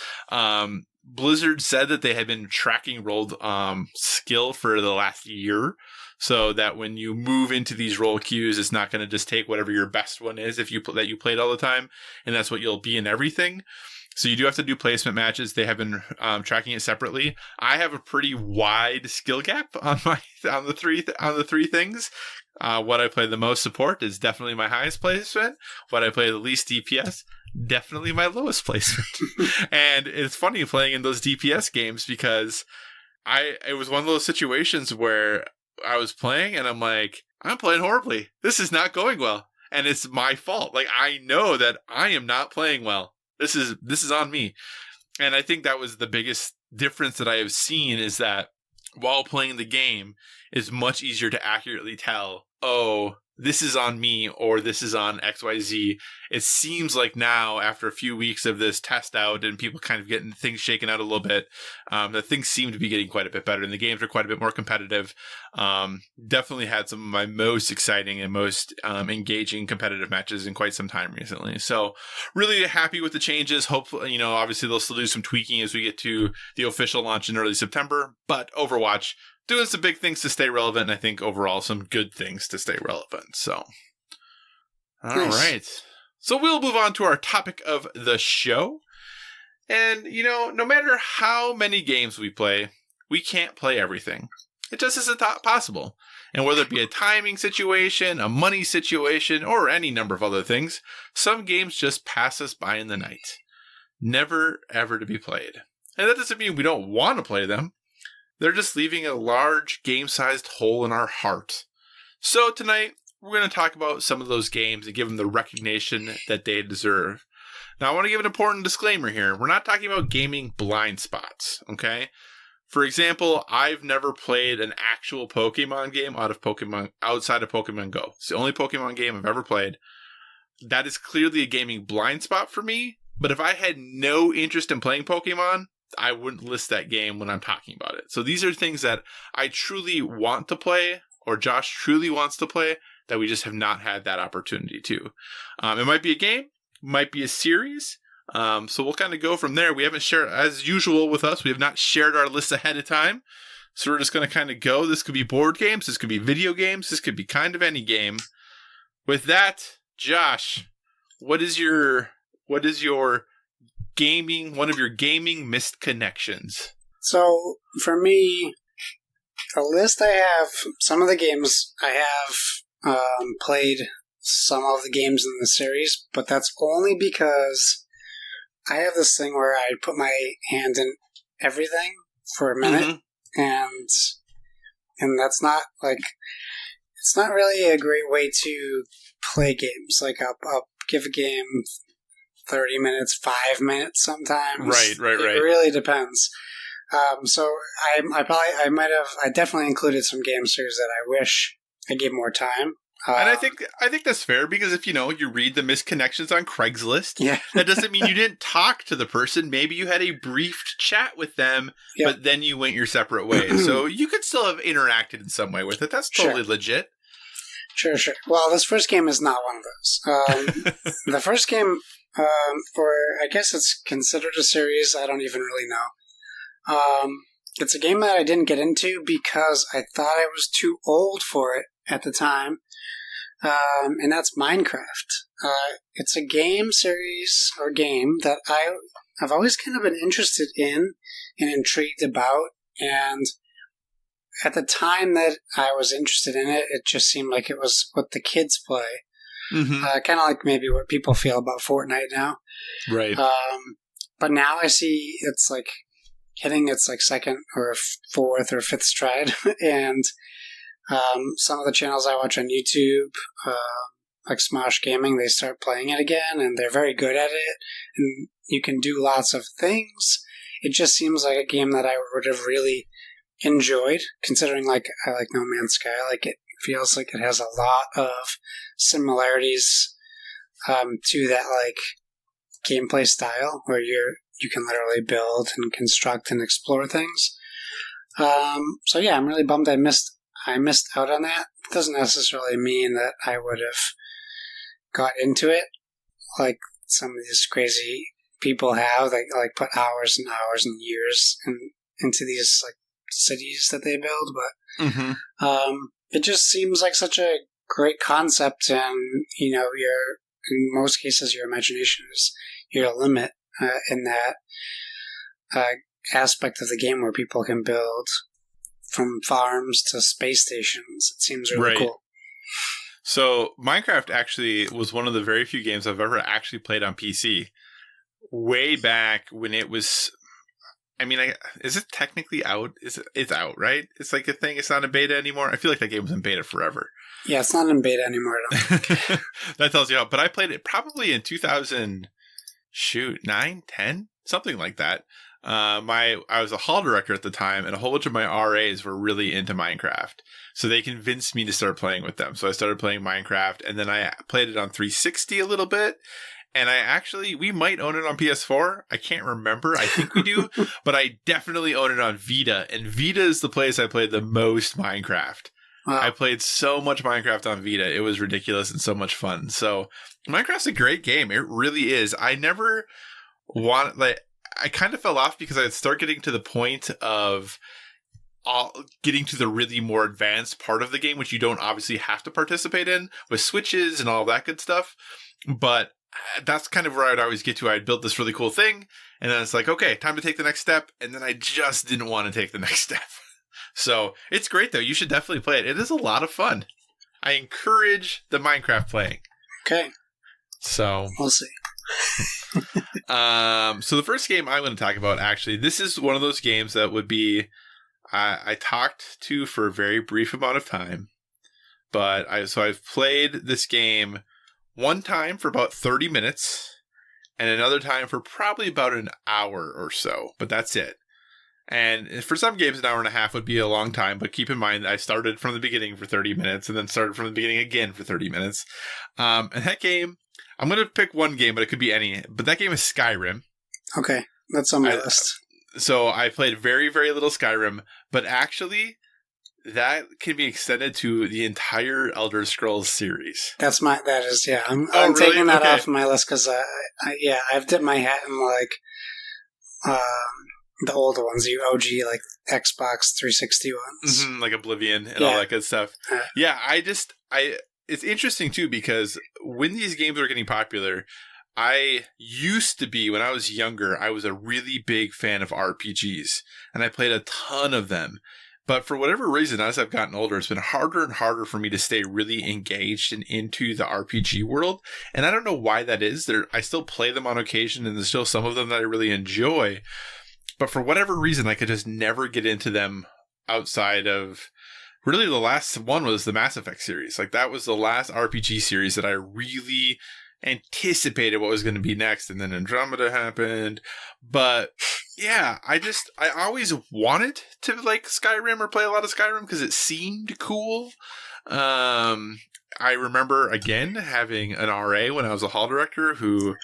Blizzard said that they had been tracking role skill for the last year, so that when you move into these role queues, it's not going to just take whatever your best one is that you played all the time, and that's what you'll be in everything. So you do have to do placement matches. They have been tracking it separately. I have a pretty wide skill gap on the three things. What I play the most support is definitely my highest placement. What I play the least DPS, definitely my lowest placement. And it's funny playing in those DPS games because it was one of those situations where I was playing and I'm like, I'm playing horribly. This is not going well. And it's my fault. Like, I know that I am not playing well. This is on me. And I think that was the biggest difference that I have seen, is that while playing the game, it's much easier to accurately tell, oh, this is on me or this is on XYZ. It seems like now, after a few weeks of this test out and people kind of getting things shaken out a little bit, that things seem to be getting quite a bit better and the games are quite a bit more competitive. Definitely had some of my most exciting and most engaging competitive matches in quite some time recently. So really happy with the changes. Hopefully, obviously they'll still do some tweaking as we get to the official launch in early September, but Overwatch doing some big things to stay relevant, and I think overall some good things to stay relevant. So, all right. So we'll move on to our topic of the show. And, no matter how many games we play, we can't play everything. It just isn't possible. And whether it be a timing situation, a money situation, or any number of other things, some games just pass us by in the night. Never, ever to be played. And that doesn't mean we don't want to play them. They're just leaving a large game-sized hole in our heart. So tonight, we're going to talk about some of those games and give them the recognition that they deserve. Now, I want to give an important disclaimer here. We're not talking about gaming blind spots, okay? For example, I've never played an actual Pokemon game outside of Pokemon Go. It's the only Pokemon game I've ever played. That is clearly a gaming blind spot for me, but if I had no interest in playing Pokemon, I wouldn't list that game when I'm talking about it. So these are things that I truly want to play, or Josh truly wants to play, that we just have not had that opportunity to. It might be a game, might be a series. So we'll kind of go from there. We haven't shared, as usual with us, we have not shared our list ahead of time. So we're just going to kind of go. This could be board games. This could be video games. This could be kind of any game. With that, Josh, what is your gaming, one of your gaming missed connections? So, for me, the list I have, some of the games I have played some of the games in the series, but that's only because I have this thing where I put my hand in everything for a minute, and that's not, it's not really a great way to play games. I'll give a game 30 minutes, 5 minutes sometimes. Right. It really depends. So I definitely included some game series that I wish I gave more time. And I think that's fair, because if you read the missed connections on Craigslist, that doesn't mean you didn't talk to the person. Maybe you had a brief chat with them, but then you went your separate ways. So you could still have interacted in some way with it. That's totally legit. Sure. Well, this first game is not one of those. The first game, or I guess it's considered a series, I don't even really know. It's a game that I didn't get into because I thought I was too old for it at the time, and that's Minecraft. It's a game series or game that I've always kind of been interested in and intrigued about, and at the time that I was interested in it, it just seemed like it was what the kids play. Kind of like maybe what people feel about Fortnite now. Right. But now I see it's like hitting its second or fourth or fifth stride, and some of the channels I watch on YouTube, like Smosh Gaming, they start playing it again, and they're very good at it, and you can do lots of things. It just seems like a game that I would have really enjoyed, considering I like No Man's Sky. It feels like it has a lot of similarities to that gameplay style where you can literally build and construct and explore things. So yeah, I'm really bummed I missed out on that. It doesn't necessarily mean that I would have got into it like some of these crazy people have. They put hours and hours and years into these cities that they build, but it just seems like such a great concept, and in most cases your imagination is your limit in that aspect of the game where people can build from farms to space stations. It seems really cool. So Minecraft actually was one of the very few games I've ever actually played on PC. Way back when it was, is it technically out? It's out, right? It's like a thing. It's not in beta anymore. I feel like that game was in beta forever. Yeah, it's not in beta anymore. I don't think. That tells you how. But I played it probably in 2009, 10, something like that. I was a hall director at the time, and a whole bunch of my RAs were really into Minecraft. So they convinced me to start playing with them. So I started playing Minecraft, and then I played it on 360 a little bit. And we might own it on PS4. I can't remember. I think we do, but I definitely own it on Vita. And Vita is the place I played the most Minecraft. Wow. I played so much Minecraft on Vita. It was ridiculous and so much fun. So Minecraft's a great game. It really is. I kind of fell off because I'd start getting to the point of getting to the really more advanced part of the game, which you don't obviously have to participate in with switches and all that good stuff. But that's kind of where I'd always get to. I'd built this really cool thing, and then it's like, okay, time to take the next step. And then I just didn't want to take the next step. So it's great, though. You should definitely play it. It is a lot of fun. I encourage the Minecraft playing. Okay. So we'll see. So the first game I'm going to talk about, actually, this is one of those games that would be, I talked to for a very brief amount of time, but I've played this game one time for about 30 minutes and another time for probably about an hour or so, but that's it. And for some games, an hour and a half would be a long time, but keep in mind, I started from the beginning for 30 minutes and then started from the beginning again for 30 minutes. And that game, I'm going to pick one game, but it could be any, but that game is Skyrim. Okay, that's on my list. So I played very, very little Skyrim, but actually that can be extended to the entire Elder Scrolls series. I'm really? taking that Okay. off my list because I've dipped my hat in the older ones, the OG like Xbox 360 ones, like Oblivion and all that good stuff. It's interesting too because when these games were getting popular, I used to be, when I was younger, I was a really big fan of RPGs, and I played a ton of them. But for whatever reason, as I've gotten older, it's been harder and harder for me to stay really engaged and into the RPG world. And I don't know why that is. I still play them on occasion, and there's still some of them that I really enjoy. But for whatever reason, I could just never get into them outside of... Really, the last one was the Mass Effect series. Like, that was the last RPG series that I really anticipated what was going to be next, and then Andromeda happened. But yeah, I always wanted to like Skyrim or play a lot of Skyrim because it seemed cool. I remember again having an RA when I was a hall director who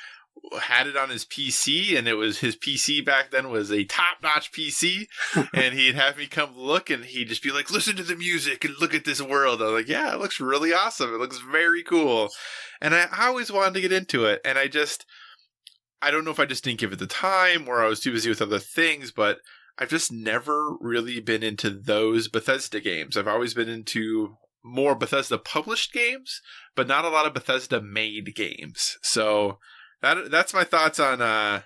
had it on his PC, and his PC back then was a top-notch PC, and he'd have me come look, and he'd just be like, listen to the music and look at this world. I was like, yeah, it looks really awesome. It looks very cool. And I always wanted to get into it, and I don't know if I just didn't give it the time or I was too busy with other things, but I've just never really been into those Bethesda games. I've always been into more Bethesda published games, but not a lot of Bethesda made games. So that's my thoughts on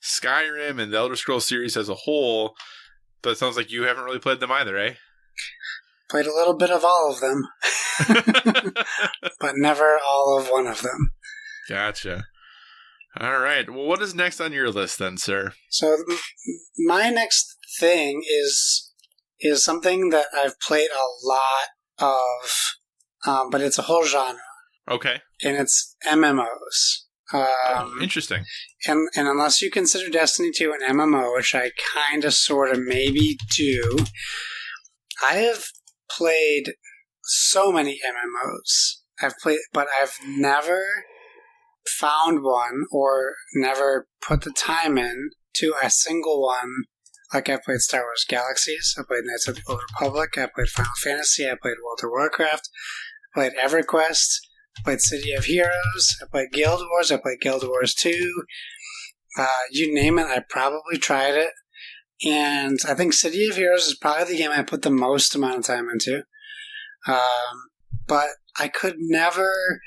Skyrim and the Elder Scrolls series as a whole. But it sounds like you haven't really played them either, eh? Played a little bit of all of them, but never all of one of them. Gotcha. All right. Well, what is next on your list then, sir? So my next thing is something that I've played a lot of, but it's a whole genre. Okay. And it's MMOs. Interesting. And unless you consider Destiny 2 an MMO, which I kind of, sort of, maybe do, I have played so many MMOs. But I've never found one or never put the time in to a single one. Like I played Star Wars Galaxies, I played Knights of the Old Republic, I played Final Fantasy, I played World of Warcraft, I played EverQuest, I played City of Heroes, I played Guild Wars, I played Guild Wars 2. You name it, I probably tried it. And I think City of Heroes is probably the game I put the most amount of time into. But I never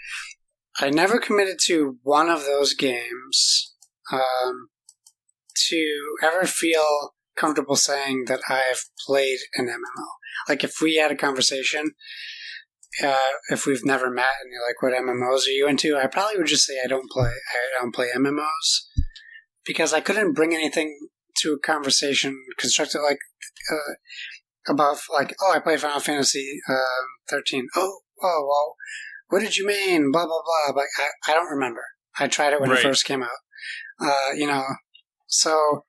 committed to one of those games to ever feel comfortable saying that I've played an MMO. Like if we had a conversation, if we've never met and you're like, what MMOs are you into? I probably would just say I don't play MMOs because I couldn't bring anything to a conversation constructed about I play Final Fantasy 13. Oh, well, what did you mean? Blah, blah, blah. But I don't remember. I tried it when it first came out. So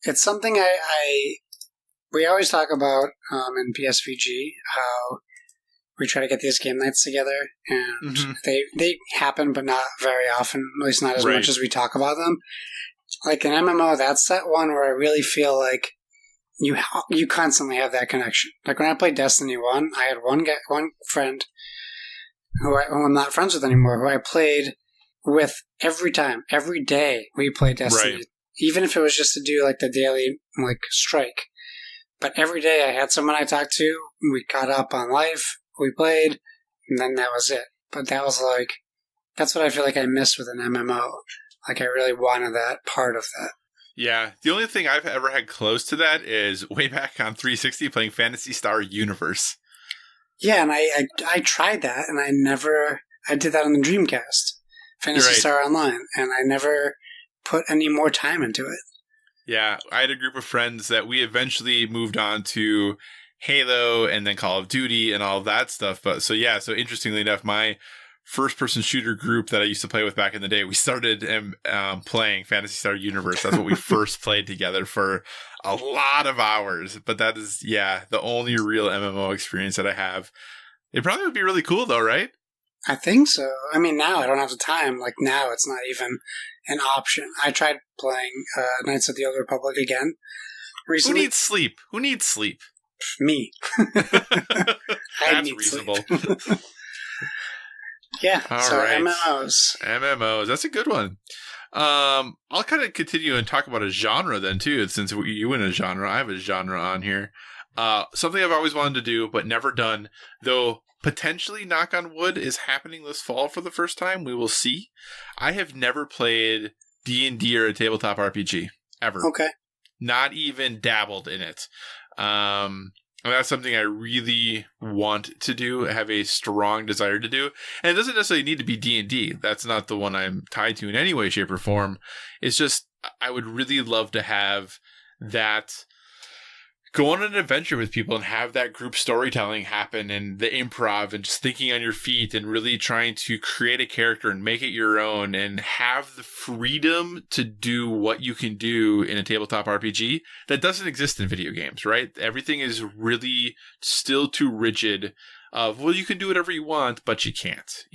it's something we always talk about in PSVG, how we try to get these game nights together, and they happen, but not very often, at least not as much as we talk about them. Like an MMO, that's that one where I really feel like you constantly have that connection. Like when I played Destiny 1, I had one friend who I'm not friends with anymore, who I played with every day we played Destiny. Right. Even if it was just to do like the daily like strike. But every day I had someone I talked to, we caught up on life, we played, and then that was it. But that was like, that's what I feel like I missed with an MMO. Like I really wanted that part of that. Yeah, the only thing I've ever had close to that is way back on 360 playing Phantasy Star Universe. Yeah, and I tried that, and I did that on the Dreamcast, Phantasy Star Online, and I never put any more time into it. Yeah, I had a group of friends that we eventually moved on to Halo and then Call of Duty and all of that stuff. But so interestingly enough, my first-person shooter group that I used to play with back in the day, we started playing Phantasy Star Universe. That's what we first played together for a lot of hours. But that is, the only real MMO experience that I have. It probably would be really cool, though, right? I think so. I mean, now I don't have the time. Like, now it's not even an option. I tried playing Knights of the Old Republic again recently. Who needs sleep? Me. That's reasonable. Yeah, all so right. MMOs. That's a good one. I'll kind of continue and talk about a genre then, too, since you win a genre. I have a genre on here. Something I've always wanted to do, but never done, though potentially, knock on wood, is happening this fall for the first time. We will see. I have never played D&D or a tabletop RPG, ever. Okay. Not even dabbled in it. And that's something I really want to do, have a strong desire to do. And it doesn't necessarily need to be D&D. That's not the one I'm tied to in any way, shape, or form. It's just, I would really love to have that, go on an adventure with people and have that group storytelling happen and the improv and just thinking on your feet and really trying to create a character and make it your own and have the freedom to do what you can do in a tabletop RPG that doesn't exist in video games, right? Everything is really still too rigid of, well, you can do whatever you want, but you can't,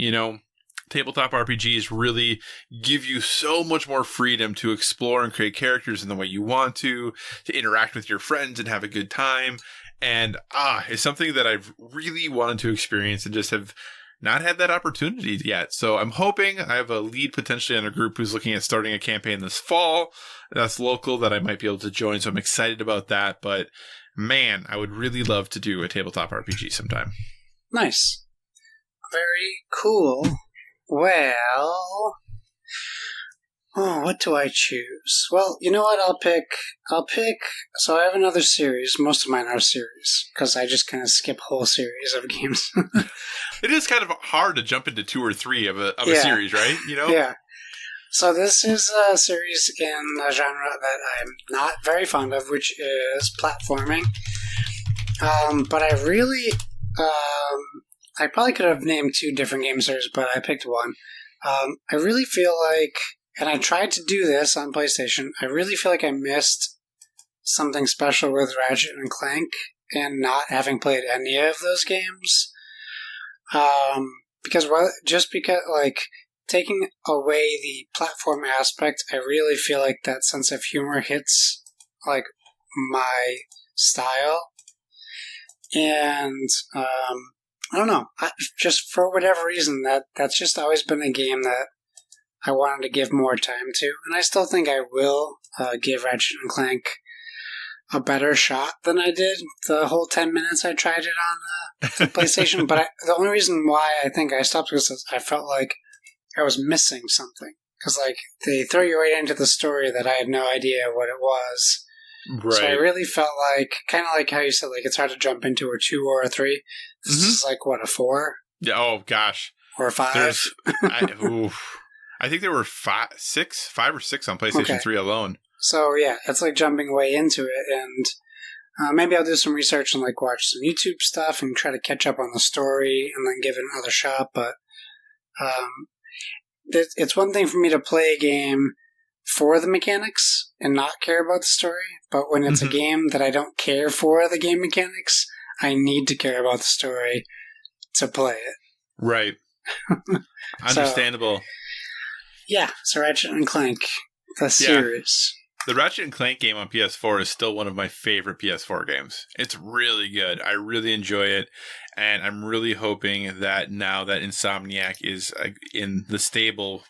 Tabletop RPGs really give you so much more freedom to explore and create characters in the way you want to interact with your friends and have a good time. And it's something that I've really wanted to experience and just have not had that opportunity yet. So I'm hoping I have a lead potentially on a group who's looking at starting a campaign this fall that's local that I might be able to join. So I'm excited about that. But man, I would really love to do a tabletop RPG sometime. Nice. Very cool. Well, what do I choose? Well, you know what? I'll pick, so I have another series. Most of mine are series, because I just kind of skip whole series of games. It is kind of hard to jump into 2 or 3 of a series, right? Yeah. So this is a series in a genre that I'm not very fond of, which is platforming. But I really, I probably could have named 2 different game series, but I picked one. I really feel like, and I tried to do this on PlayStation, I really feel like I missed something special with Ratchet and Clank and not having played any of those games. Because taking away the platform aspect, I really feel like that sense of humor hits like my style. And I don't know. Just for whatever reason, that's just always been a game that I wanted to give more time to. And I still think I will give Ratchet and Clank a better shot than I did the whole 10 minutes I tried it on the PlayStation. But the only reason why I think I stopped was I felt like I was missing something. Because they throw you right into the story that I had no idea what it was. Right. So I really felt like, kind of like how you said, like it's hard to jump into a 2 or a 3. This is like, what, a 4? Yeah. Oh, gosh. Or a 5? I think there were 5 or 6 on PlayStation 3 alone. So, yeah, it's like jumping way into it. And maybe I'll do some research and like watch some YouTube stuff and try to catch up on the story and then give it another shot. But it's one thing for me to play a game for the mechanics and not care about the story. But when it's a game that I don't care for the game mechanics, I need to care about the story to play it. Right. Understandable. So Ratchet and Clank, the series. The Ratchet and Clank game on PS4 is still one of my favorite PS4 games. It's really good. I really enjoy it. And I'm really hoping that now that Insomniac is in the stable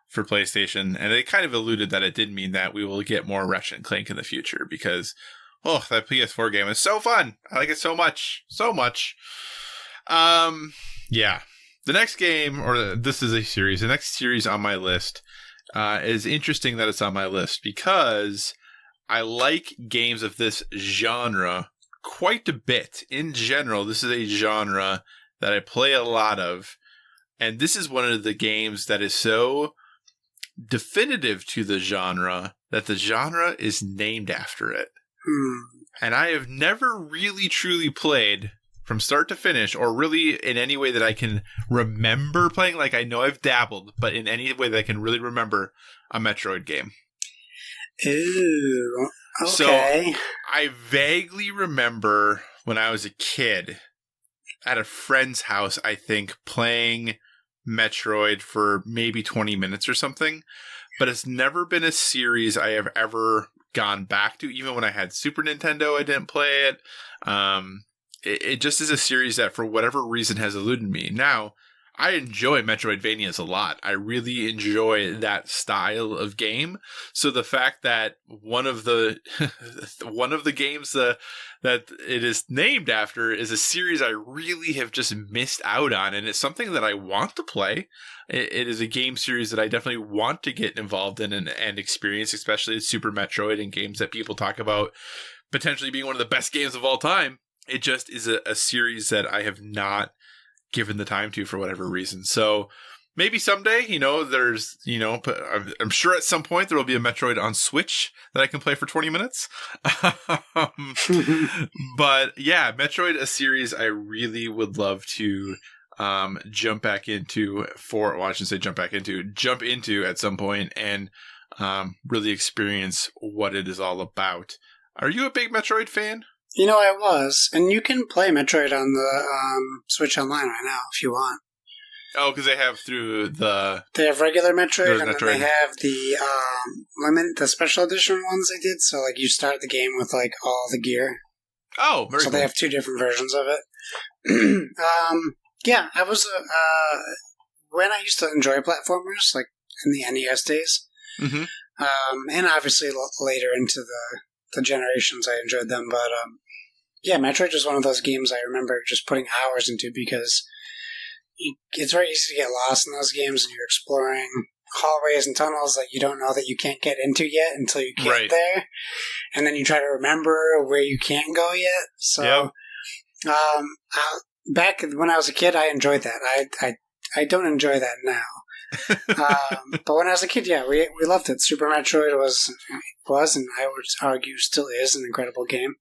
for PlayStation, and they kind of alluded that it did mean that we will get more Ratchet and Clank in the future because, that PS4 game is so fun. I like it so much. So much. Yeah. The next game, or this is a series, the next series on my list is interesting that it's on my list because I like games of this genre quite a bit. In general, this is a genre that I play a lot of, and this is one of the games that is so definitive to the genre that the genre is named after it. And I have never really truly played from start to finish, or really in any way that I can remember playing. Like, I know I've dabbled, but in any way that I can really remember, a Metroid game. Ooh, okay. So I vaguely remember when I was a kid at a friend's house, I think, playing Metroid for maybe 20 minutes or something, but it's never been a series I have ever gone back to. Even when I had Super Nintendo, I didn't play it. It just is a series that, for whatever reason, has eluded me. Now, I enjoy Metroidvanias a lot. I really enjoy that style of game. So the fact that one of the games that it is named after is a series I really have just missed out on, and it's something that I want to play. It is a game series that I definitely want to get involved in and experience, especially Super Metroid and games that people talk about potentially being one of the best games of all time. It just is a series that I have not given the time to for whatever reason. So maybe someday, there's, I'm sure at some point there will be a Metroid on Switch that I can play for 20 minutes. But yeah, Metroid, a series I really would love to jump into at some point and really experience what it is all about. Are you a big Metroid fan? I was, and you can play Metroid on the Switch Online right now if you want. Oh, because they have They have regular Metroid, and Metroid. then they have the special edition ones they did. So, like, you start the game with like all the gear. Oh, very cool. They have two different versions of it. Yeah, I was when I used to enjoy platformers, like in the NES days, and obviously later into the generations, I enjoyed them. But yeah, Metroid was one of those games I remember just putting hours into because it's very easy to get lost in those games, and you're exploring hallways and tunnels that you don't know that you can't get into yet until you get there, and then you try to remember where you can't go yet. So, back when I was a kid, I enjoyed that. I don't enjoy that now. But when I was a kid, yeah, we loved it. Super Metroid was, and I would argue still is, an incredible game.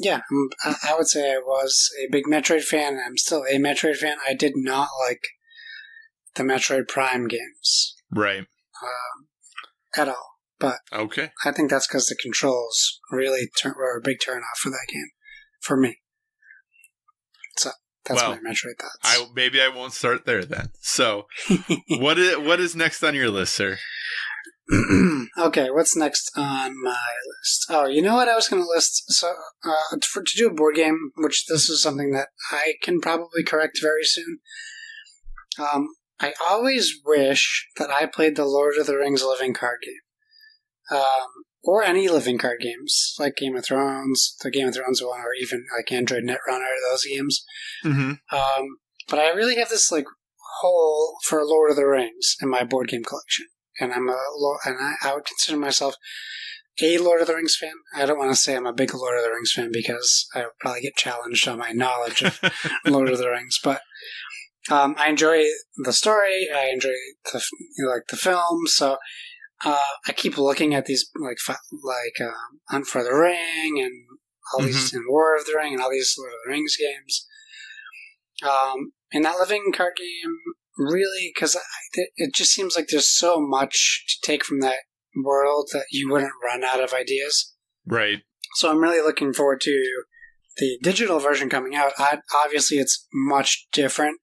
Yeah, I would say I was a big Metroid fan, and I'm still a Metroid fan. I did not like the Metroid Prime games. Right. At all. But okay. I think that's because the controls really were a big turnoff for that game, for me. So that's my Metroid thoughts. Maybe I won't start there then. So, what is next on your list, sir? Okay, what's next on my list? Oh, you know what I was going to list? So, to do a board game, which this is something that I can probably correct very soon. I always wish that I played the Lord of the Rings living card game. Or any living card games, like Game of Thrones, the Game of Thrones one, or even like Android Netrunner, those games. But I really have this like hole for Lord of the Rings in my board game collection. And I would consider myself a Lord of the Rings fan. I don't want to say I'm a big Lord of the Rings fan because I would probably get challenged on my knowledge of Lord of the Rings. But I enjoy the story. I enjoy the film. So I keep looking at these Hunt for the Ring and all these, and War of the Ring and all these Lord of the Rings games. And that living card game really, because it just seems like there's so much to take from that world that you wouldn't run out of ideas. Right. So I'm really looking forward to the digital version coming out. Obviously, it's much different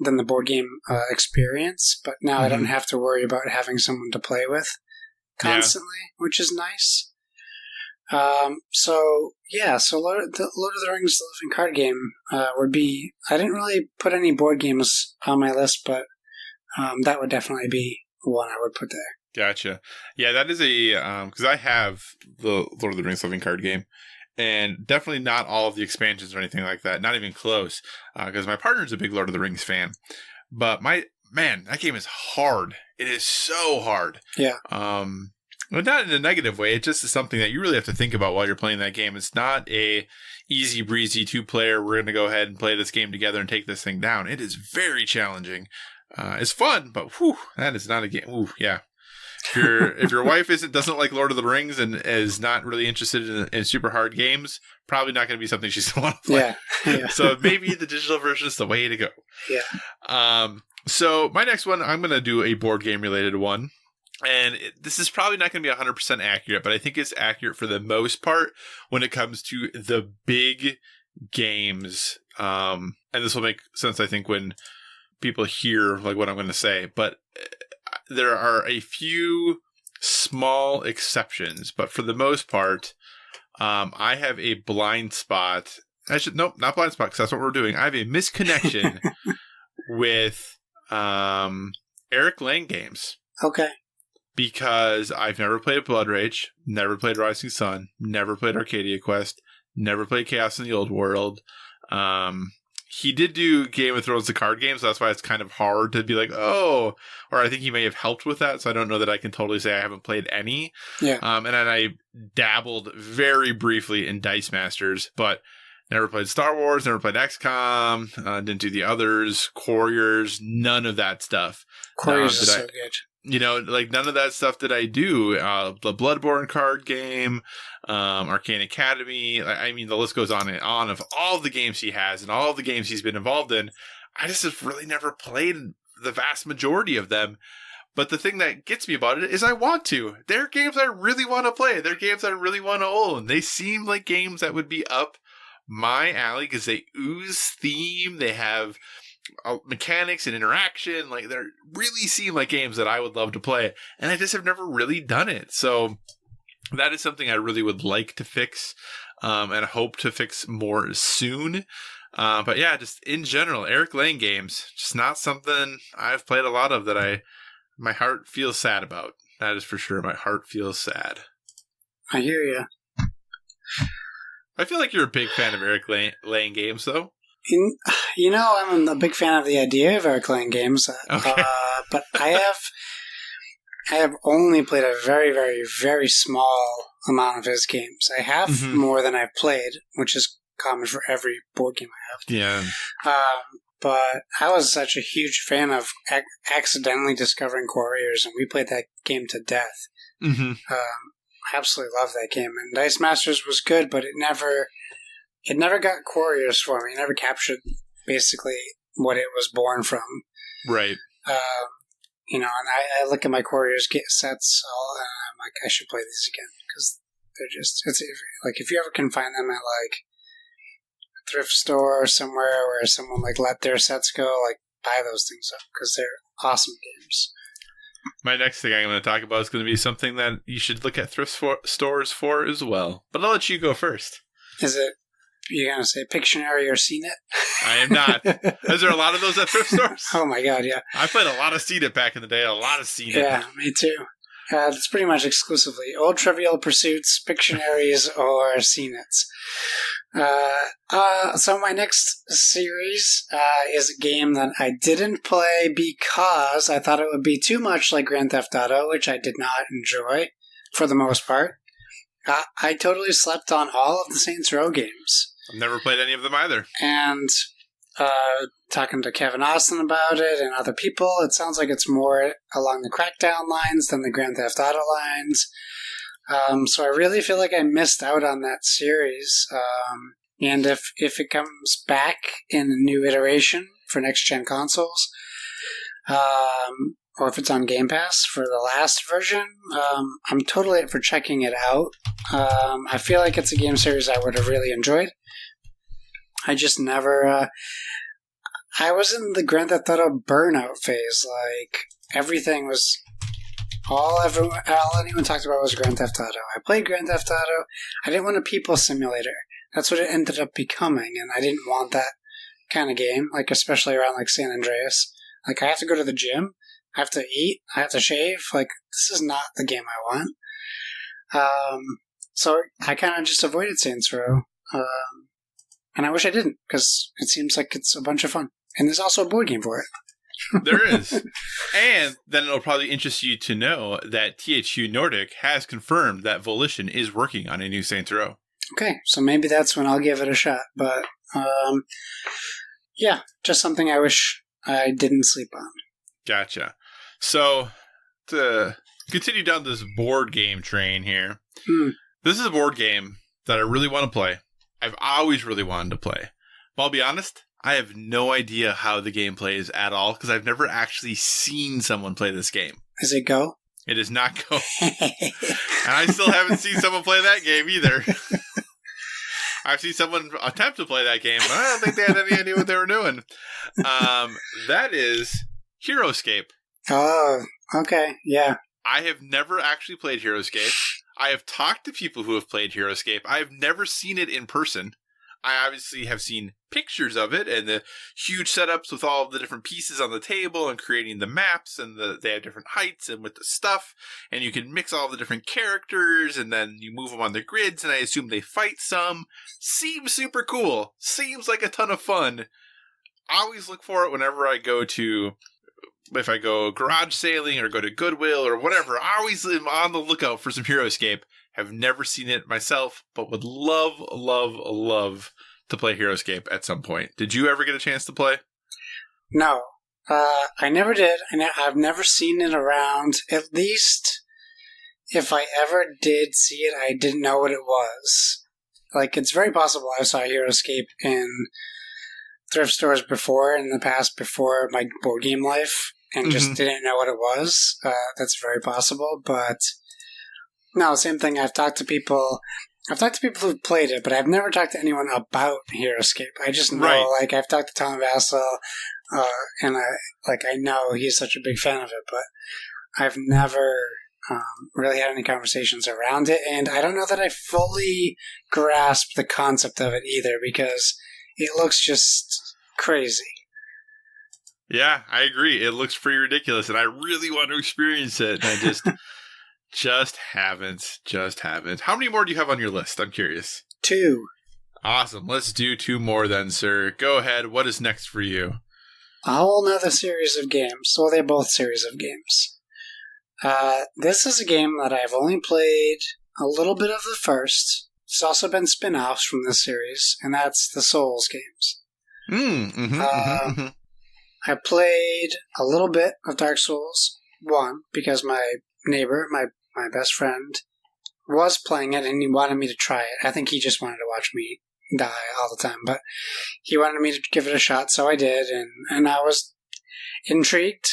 than the board game experience, but now I don't have to worry about having someone to play with constantly, which is nice. So Lord of the Rings, the Living Card Game would be. I didn't really put any board games on my list, but that would definitely be one I would put there. Gotcha. Yeah, that is a because I have the Lord of the Rings Living Card Game, and definitely not all of the expansions or anything like that. Not even close, because my partner's a big Lord of the Rings fan. But that game is hard. It is so hard. Yeah. But not in a negative way. It just is something that you really have to think about while you're playing that game. It's not a easy breezy 2-player. We're going to go ahead and play this game together and take this thing down. It is very challenging. It's fun, but that is not a game. Yeah. If your wife doesn't like Lord of the Rings and is not really interested in super hard games, probably not going to be something she's going to want to play. Yeah. So maybe the digital version is the way to go. Yeah. So my next one, I'm going to do a board game related one. And this is probably not going to be 100% accurate, but I think it's accurate for the most part when it comes to the big games. And this will make sense, I think, when people hear like what I'm going to say. But there are a few small exceptions. But for the most part, I have a blind spot. Nope, not blind spot, because that's what we're doing. I have a misconnection with Eric Lang games. Okay. Because I've never played Blood Rage, never played Rising Sun, never played Arcadia Quest, never played Chaos in the Old World. He did do Game of Thrones, the card game, so that's why it's kind of hard to be like, or I think he may have helped with that, so I don't know that I can totally say I haven't played any. Yeah. And then I dabbled very briefly in Dice Masters, but never played Star Wars, never played XCOM, didn't do the others, Couriers, none of that stuff. Couriers is so good. Like none of that stuff that I do. The Bloodborne card game, Arcane Academy. I mean, the list goes on and on of all the games he has and all the games he's been involved in. I just have really never played the vast majority of them. But the thing that gets me about it is I want to. They're games I really want to play. They're games I really want to own. They seem like games that would be up my alley because they ooze theme. They have mechanics and interaction. Like, they really seem like games that I would love to play, and I just have never really done it. So that is something I really would like to fix, and hope to fix more soon. But yeah, just in general, Eric Lang games, just not something I've played a lot of that my heart feels sad about. That is for sure. My heart feels sad. I hear you. I feel like you're a big fan of Eric Lang games, though. I'm a big fan of the idea of Eric Lang games, Okay. but I have only played a very, very, very small amount of his games. I have more than I've played, which is common for every board game I have. Yeah. But I was such a huge fan of accidentally discovering Couriers, and we played that game to death. Mm-hmm. I absolutely love that game. And Dice Masters was good, but it never got Couriers for me. It never captured basically what it was born from. Right. And I look at my Couriers sets, and I'm like, I should play these again because they're just. If you ever can find them at like a thrift store or somewhere where someone like let their sets go, like buy those things up because they're awesome games. My next thing I'm going to talk about is going to be something that you should look at thrift stores for as well. But I'll let you go first. Is it? You're going to say Pictionary or CNET? I am not. Is there a lot of those at thrift stores? Oh my god, yeah. I played a lot of CNET back in the day, a lot of CNET. Yeah, me too. It's pretty much exclusively Old Trivial Pursuits, Pictionaries, or CNETs. So my next series is a game that I didn't play because I thought it would be too much like Grand Theft Auto, which I did not enjoy for the most part. I totally slept on all of the Saints Row games. I've never played any of them either. And talking to Kevin Austin about it and other people, it sounds like it's more along the Crackdown lines than the Grand Theft Auto lines. So I really feel like I missed out on that series. And if it comes back in a new iteration for next-gen consoles, or if it's on Game Pass for the last version. I'm totally up for checking it out. I feel like it's a game series I would have really enjoyed. I just never... I was in the Grand Theft Auto burnout phase. Like, everything was... All anyone talked about was Grand Theft Auto. I played Grand Theft Auto. I didn't want a people simulator. That's what it ended up becoming, and I didn't want that kind of game, like especially around like San Andreas. Like, I have to go to the gym, I have to eat, I have to shave. Like, this is not the game I want. So I kind of just avoided Saints Row, and I wish I didn't, because it seems like it's a bunch of fun. And there's also a board game for it. There is. And then it'll probably interest you to know that THQ Nordic has confirmed that Volition is working on a new Saints Row. Okay, so maybe that's when I'll give it a shot. But, yeah, just something I wish I didn't sleep on. Gotcha. So, to continue down this board game train here, this is a board game that I really want to play. I've always really wanted to play. But I'll be honest, I have no idea how the game plays at all, because I've never actually seen someone play this game. Is it Go? It is not Go. And I still haven't seen someone play that game either. I've seen someone attempt to play that game, but I don't think they had any idea what they were doing. That is HeroScape. Oh, okay, yeah. I have never actually played HeroScape. I have talked to people who have played HeroScape. I have never seen it in person. I obviously have seen pictures of it and the huge setups with all of the different pieces on the table and creating the maps, and they have different heights and with the stuff, and you can mix all the different characters and then you move them on the grids, and I assume they fight some. Seems super cool. Seems like a ton of fun. I always look for it whenever I go to, if I go garage sailing or go to Goodwill or whatever. I always am on the lookout for some HeroScape. Have never seen it myself, but would love to play HeroScape at some point. Did you ever get a chance to play? No. I never did. I've never seen it around. At least, if I ever did see it, I didn't know what it was. Like, it's very possible I saw HeroScape in thrift stores before, in the past, before my board game life, and just didn't know what it was. That's very possible, but... No, same thing. I've talked to people who've played it, but I've never talked to anyone about HeroScape. I just know, like, I've talked to Tom Vassell, and I know he's such a big fan of it, but I've never really had any conversations around it, and I don't know that I fully grasp the concept of it either, because it looks just crazy. Yeah, I agree. It looks pretty ridiculous, and I really want to experience it, and I just... Just haven't. How many more do you have on your list? I'm curious. 2. Awesome. Let's do 2 more then, sir. Go ahead. What is next for you? A whole nother series of games. Well, they're both series of games. This is a game that I've only played a little bit of the first. There's also been spin-offs from this series, and that's the Souls games. I played a little bit of Dark Souls 1 because my neighbor, my best friend, was playing it and he wanted me to try it. I think he just wanted to watch me die all the time, but he wanted me to give it a shot, so I did, and I was intrigued.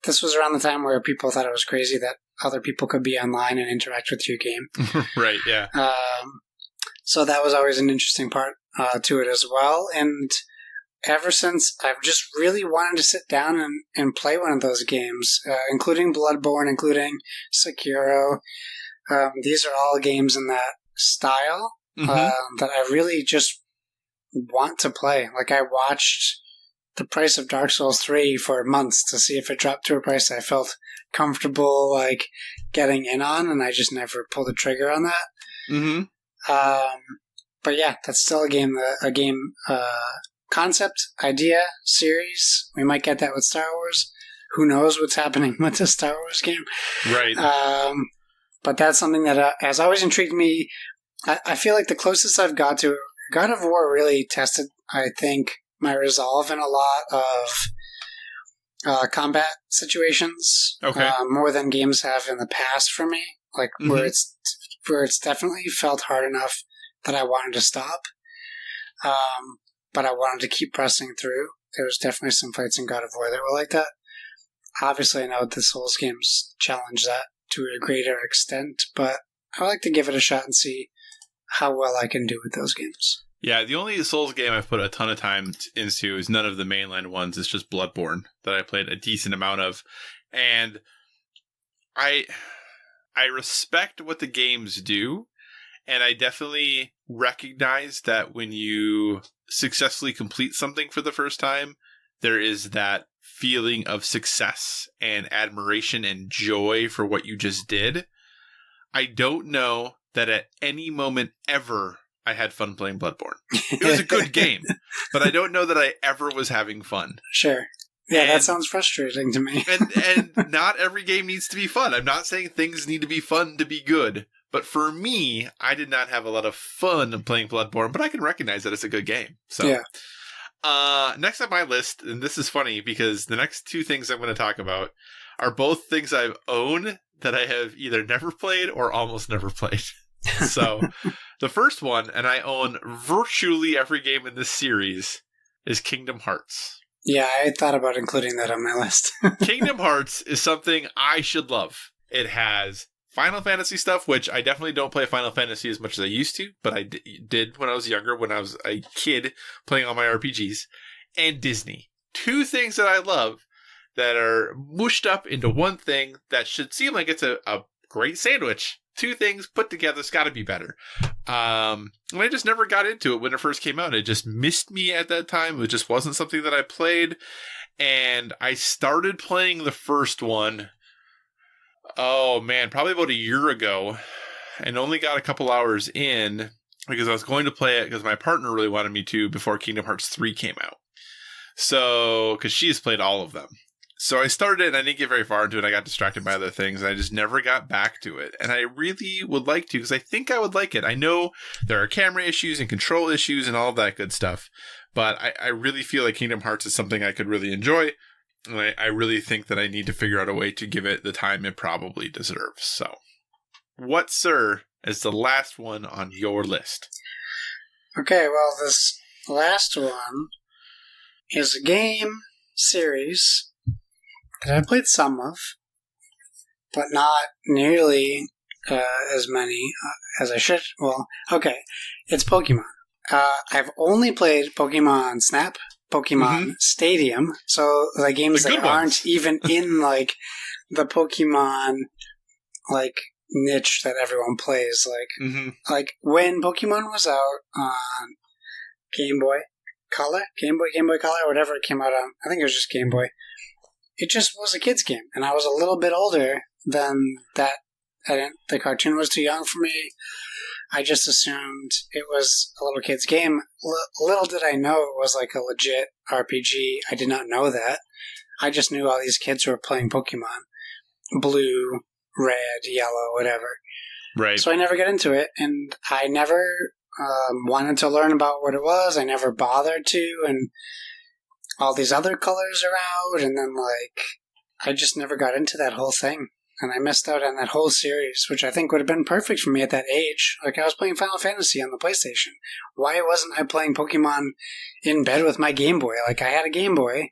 This was around the time where people thought it was crazy that other people could be online and interact with your game. Right, yeah. So that was always an interesting part to it as well, and ever since, I've just really wanted to sit down and play one of those games, including Bloodborne, including Sekiro. These are all games in that style that I really just want to play. Like, I watched the price of Dark Souls 3 for months to see if it dropped to a price I felt comfortable, like, getting in on, and I just never pulled the trigger on that. But yeah, that's still a game concept, idea, series. We might get that with Star Wars. Who knows what's happening with the Star Wars game? Right. But that's something that has always intrigued me. I feel like the closest I've got to it, God of War really tested, I think, my resolve in a lot of combat situations. Okay. More than games have in the past for me. Like, where it's definitely felt hard enough that I wanted to stop. But I wanted to keep pressing through. there was definitely some fights in God of War that were like that. Obviously, I know the Souls games challenge that to a greater extent, but I like to give it a shot and see how well I can do with those games. Yeah, the only Souls game I've put a ton of time into is none of the mainline ones. It's just Bloodborne that I played a decent amount of. And I respect what the games do, and I definitely recognize that when you successfully complete something for the first time, there is that feeling of success and admiration and joy for what you just did. I don't know that at any moment ever I had fun playing Bloodborne. It was a good game, but I don't know that I ever was having fun. Sure. Yeah, that sounds frustrating to me. and not every game needs to be fun. I'm not saying things need to be fun to be good, but for me, I did not have a lot of fun playing Bloodborne, but I can recognize that it's a good game. So, yeah. Next on my list, and this is funny because the next two things I'm going to talk about are both things I've owned that I have either never played or almost never played. So, the first one, and I own virtually every game in this series, is Kingdom Hearts. Yeah, I thought about including that on my list. Kingdom Hearts is something I should love. It has Final Fantasy stuff, which I definitely don't play Final Fantasy as much as I used to, but I did when I was younger, when I was a kid playing all my RPGs, and Disney. Two things that I love that are mushed up into one thing that should seem like it's a great sandwich. Two things put together, it's got to be better. And I just never got into it when it first came out. It just missed me at that time. It just wasn't something that I played. And I started playing the first one, oh man, probably about a year ago, and only got a couple hours in because I was going to play it because my partner really wanted me to before Kingdom Hearts 3 came out. So, because she has played all of them. So I started it and I didn't get very far into it. I got distracted by other things and I just never got back to it. And I really would like to because I think I would like it. I know there are camera issues and control issues and all of that good stuff. But I really feel like Kingdom Hearts is something I could really enjoy. And I really think that I need to figure out a way to give it the time it probably deserves. So, what, sir, is the last one on your list? Okay, well, this last one is a game series that I played some of, but not nearly as many as I should. Well, okay, it's Pokemon. I've only played Pokemon Snap, Pokemon Stadium, so the games that aren't even in like the Pokemon like niche that everyone plays. Like when Pokemon was out on Game Boy Color, Game Boy Color, whatever it came out on. I think it was just Game Boy. It just was a kid's game, and I was a little bit older than that. The cartoon was too young for me. I just assumed it was a little kid's game. Little did I know it was like a legit RPG. I did not know that. I just knew all these kids were playing Pokemon. Blue, red, yellow, whatever. Right. So I never got into it, and I never wanted to learn about what it was. I never bothered to, and all these other colors are out, and then, like, I just never got into that whole thing. And I missed out on that whole series, which I think would have been perfect for me at that age. Like, I was playing Final Fantasy on the PlayStation. Why wasn't I playing Pokemon in bed with my Game Boy? Like, I had a Game Boy.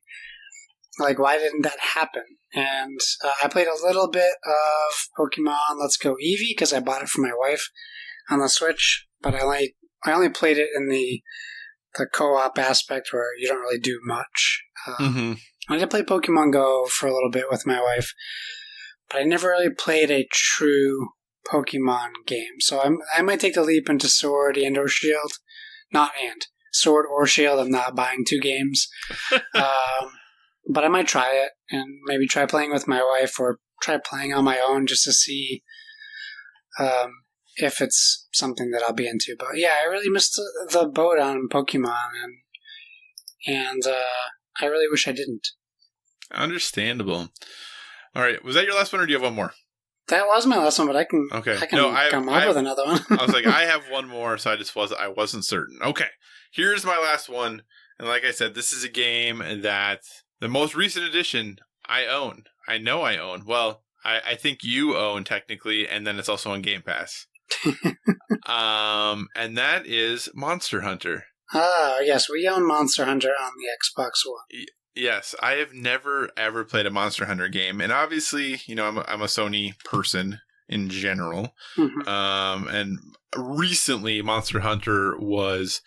Like, why didn't that happen? And I played a little bit of Pokemon Let's Go Eevee, because I bought it for my wife on the Switch. But I only played it in the co-op aspect where you don't really do much. I did play Pokemon Go for a little bit with my wife, but I never really played a true Pokemon game. So I might take the leap into Sword and or Shield. Sword or Shield. I'm not buying two games. But I might try it and maybe try playing with my wife or try playing on my own just to see if it's something that I'll be into. But yeah, I really missed the boat on Pokemon, and I really wish I didn't. Understandable. All right, was that your last one, or do you have one more? That was my last one, but I can come up with another one. I was like, I have one more, so I wasn't certain. Okay, here's my last one, and like I said, this is a game that the most recent edition I own. I know I own. Well, I think you own technically, and then it's also on Game Pass. And that is Monster Hunter. Oh, yes, we own Monster Hunter on the Xbox One. Yes, I have never ever played a Monster Hunter game, and obviously, I'm a Sony person in general. Mm-hmm. And recently, Monster Hunter was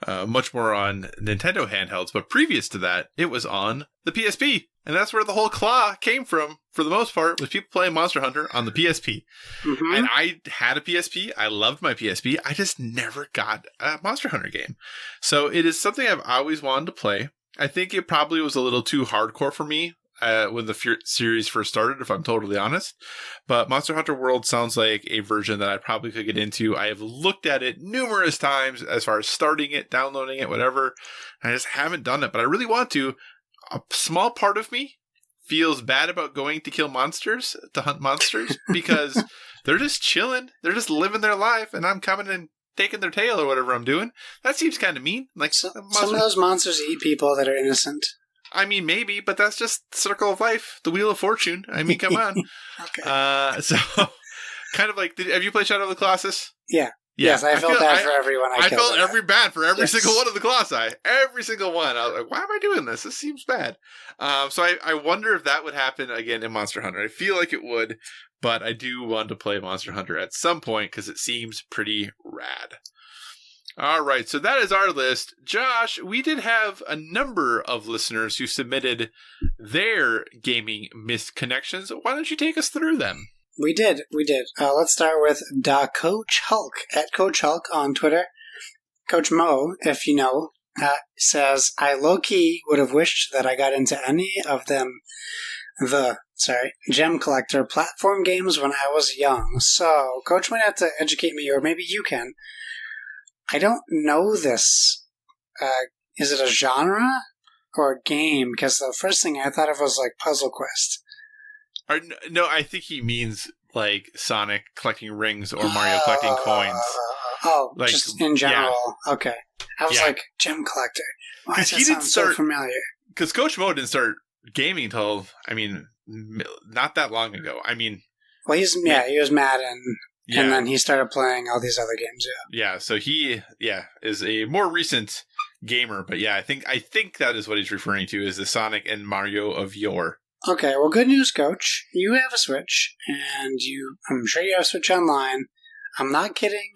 much more on Nintendo handhelds, but previous to that, it was on the PSP. And that's where the whole claw came from, for the most part, was people playing Monster Hunter on the PSP. Mm-hmm. And I had a PSP. I loved my PSP. I just never got a Monster Hunter game. So it is something I've always wanted to play. I think it probably was a little too hardcore for me when the series first started, if I'm totally honest. But Monster Hunter World sounds like a version that I probably could get into. I have looked at it numerous times as far as starting it, downloading it, whatever. I just haven't done it, but I really want to. A small part of me feels bad about going to kill monsters, to hunt monsters, because they're just chilling. They're just living their life, and I'm coming and taking their tail or whatever I'm doing. That seems kind of mean. Like some of those monsters eat people that are innocent. I mean, maybe, but that's just the circle of life, the wheel of fortune. I mean, come on. Okay. So, kind of like, have you played Shadow of the Colossus? Yeah. Yes, I felt bad for everyone I killed. I felt bad for every single one of the Colossi. Every single one. I was like, why am I doing this? This seems bad. So I wonder if that would happen again in Monster Hunter. I feel like it would, but I do want to play Monster Hunter at some point because it seems pretty rad. All right, so that is our list. Josh, we did have a number of listeners who submitted their gaming misconnections. Why don't you take us through them? We did. Let's start with Coach Hulk, at Coach Hulk on Twitter. Coach Mo, if you know, says, I low-key would have wished that I got into any of them, gem collector platform games when I was young. So, Coach might have to educate me, or maybe you can. I don't know this. Is it a genre or a game? Because the first thing I thought of was like Puzzle Quest. No, I think he means like Sonic collecting rings or Mario collecting coins. Like, just in general. Yeah. Okay. I was like, gem collector. Why does that sound so familiar? Because Coach Mo didn't start gaming until, not that long ago. Well, he was Madden, and then he started playing all these other games, Yeah, so he, is a more recent gamer, but I think that is what he's referring to, is the Sonic and Mario of yore. Okay, well, good news, Coach. You have a Switch, and I'm sure you have Switch Online. I'm not kidding.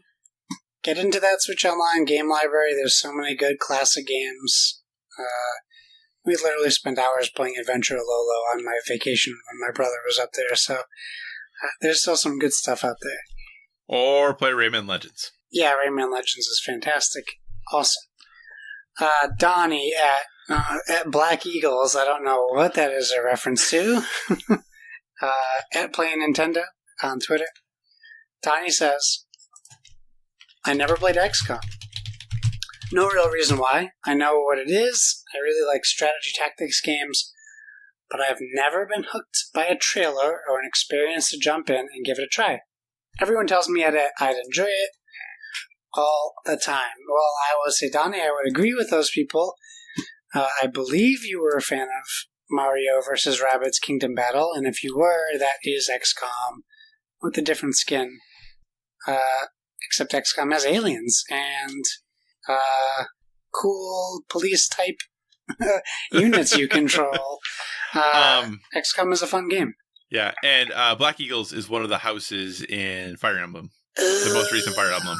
Get into that Switch Online game library. There's so many good classic games. We literally spent hours playing Adventure Lolo on my vacation when my brother was up there, so there's still some good stuff out there. Or play Rayman Legends. Yeah, Rayman Legends is fantastic. Awesome. Donnie at Black Eagles, I don't know what that is a reference to, at Playing Nintendo on Twitter. Donnie says, I never played XCOM. No real reason why. I know what it is. I really like strategy tactics games, but I've never been hooked by a trailer or an experience to jump in and give it a try. Everyone tells me I'd enjoy it all the time. Well, I would say, Donnie, I would agree with those people. I believe you were a fan of Mario vs. Rabbids Kingdom Battle, and if you were, that is XCOM with a different skin. Except XCOM has aliens and cool police-type units you control. XCOM is a fun game. Yeah, and Black Eagles is one of the houses in Fire Emblem, the most recent Fire Emblem.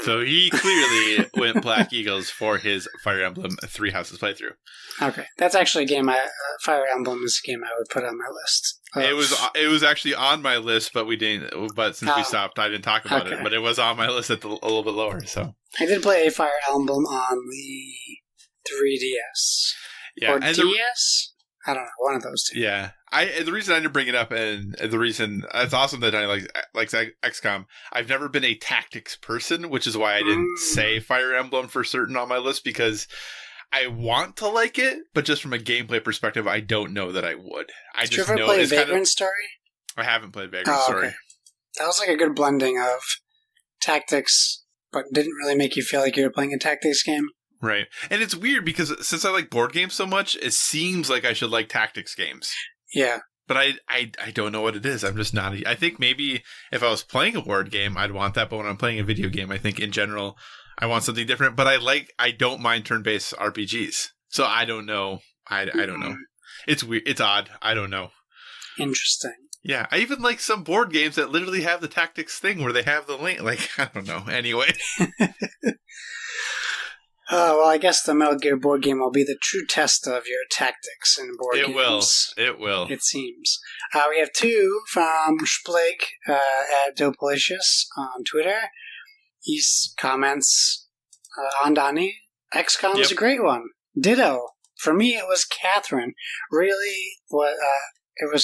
So he clearly went Black Eagles for his Fire Emblem 3 Houses playthrough. Okay, that's actually a game. Fire Emblem is a game I would put on my list. It was actually on my list, but we didn't. But since we stopped, I didn't talk about it. But it was on my list at a little bit lower. So I did play a Fire Emblem on the 3DS. Yeah, or DS. I don't know, one of those two. Yeah, the reason I didn't bring it up, and the reason it's awesome that I like XCOM. I've never been a tactics person, which is why I didn't say Fire Emblem for certain on my list, because I want to like it, but just from a gameplay perspective, I don't know that I would. Did you ever play Vagrant Story? I haven't played Vagrant Story. Okay. That was like a good blending of tactics, but didn't really make you feel like you were playing a tactics game. Right. And it's weird because since I like board games so much, it seems like I should like tactics games. Yeah. But I don't know what it is. I'm just not. I think maybe if I was playing a board game, I'd want that. But when I'm playing a video game, I think in general, I want something different, but I don't mind turn-based RPGs. So I don't know. I don't know. It's weird. It's odd. I don't know. Interesting. Yeah, I even like some board games that literally have the tactics thing where they have the link. Like, I don't know. Anyway. Well, I guess the Metal Gear board game will be the true test of your tactics in board games. It will. It seems. We have two from Splig at Dopalicious on Twitter. He comments, Andani, XCOM is a great one. Ditto. For me, it was Catherine.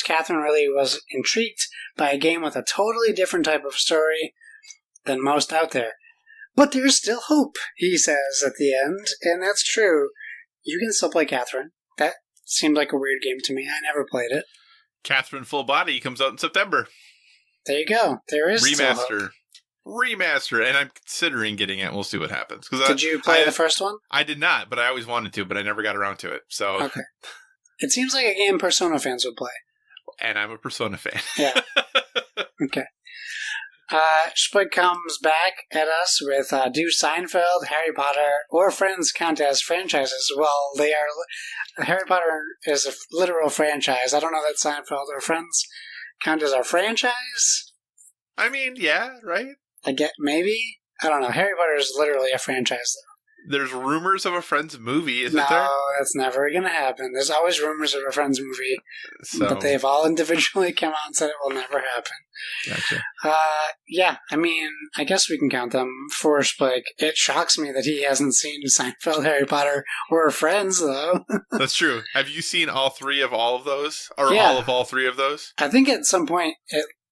Catherine really was intrigued by a game with a totally different type of story than most out there. But there's still hope, he says at the end, and that's true. You can still play Catherine. That seemed like a weird game to me. I never played it. Catherine Full Body comes out in September. There you go. There is still hope. Remaster, and I'm considering getting it. We'll see what happens. Did you play the first one? I did not, but I always wanted to, but I never got around to it. So okay. It seems like a game Persona fans would play. And I'm a Persona fan. Yeah. Okay. Split comes back at us with do Seinfeld, Harry Potter, or Friends count as franchises? Well, they are. Harry Potter is a literal franchise. I don't know that Seinfeld or Friends count as a franchise. I mean, yeah, right? I get maybe. I don't know. Harry Potter is literally a franchise, though. There's rumors of a Friends movie, isn't there? No, that's never going to happen. There's always rumors of a Friends movie, but they've all individually come out and said it will never happen. Gotcha. Yeah, I mean, I guess we can count them for Spike. It shocks me that he hasn't seen Seinfeld, Harry Potter, or Friends, though. That's true. Have you seen all three of all of those? Or all three of those? I think at some point,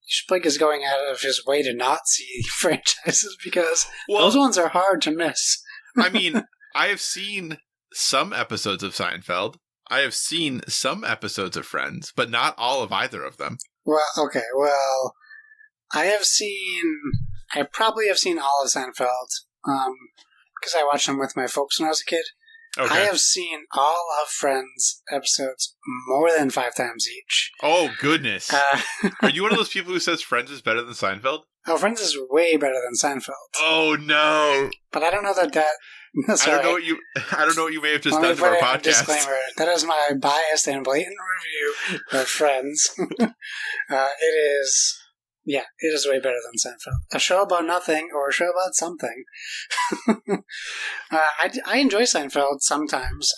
Spike is going out of his way to not see franchises because those ones are hard to miss. I mean, I have seen some episodes of Seinfeld. I have seen some episodes of Friends, but not all of either of them. Well, okay. Well, I probably have seen all of Seinfeld because I watched them with my folks when I was a kid. Okay. I have seen all of Friends episodes more than 5 times each. Oh, goodness. Are you one of those people who says Friends is better than Seinfeld? Oh, Friends is way better than Seinfeld. Oh, no. But I don't know that... I don't know what you may have just done to our podcast. Disclaimer. That is my biased and blatant review of Friends. It is way better than Seinfeld. A show about nothing or a show about something. I enjoy Seinfeld sometimes.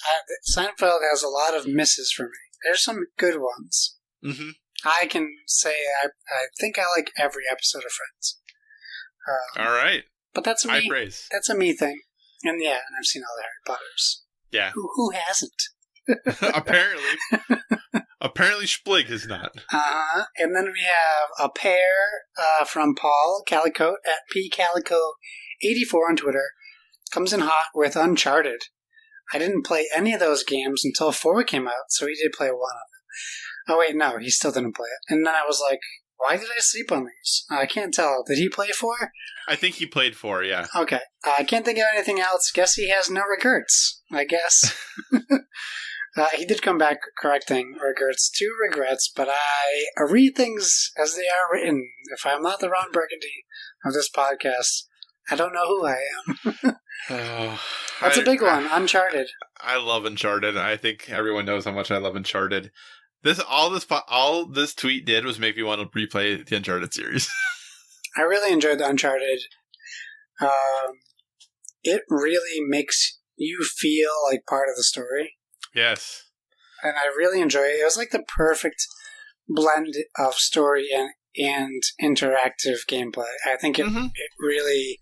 Seinfeld has a lot of misses for me. There's some good ones. Mm-hmm. I can say I think I like every episode of Friends. All right. But that's a me. Praise. That's a me thing. And yeah, and I've seen all the Harry Potters. Yeah. Who hasn't? Apparently Splig has not. And then we have a pair from Paul Calicote at pcalico84 on Twitter. Comes in hot with Uncharted. I didn't play any of those games until 4 came out, so he did play one of them. Oh wait, no, he still didn't play it. And then I was like, why did I sleep on these? I can't tell. Did he play 4? I think he played 4, yeah. Okay. I can't think of anything else. Guess he has no regrets, I guess. He did come back correcting regrets to regrets, but I read things as they are written. If I'm not the Ron Burgundy of this podcast, I don't know who I am. That's a big one, Uncharted. I love Uncharted. I think everyone knows how much I love Uncharted. All this tweet did was make me want to replay the Uncharted series. I really enjoyed the Uncharted. It really makes you feel like part of the story. Yes. And I really enjoy it. It was like the perfect blend of story and interactive gameplay. I think it really...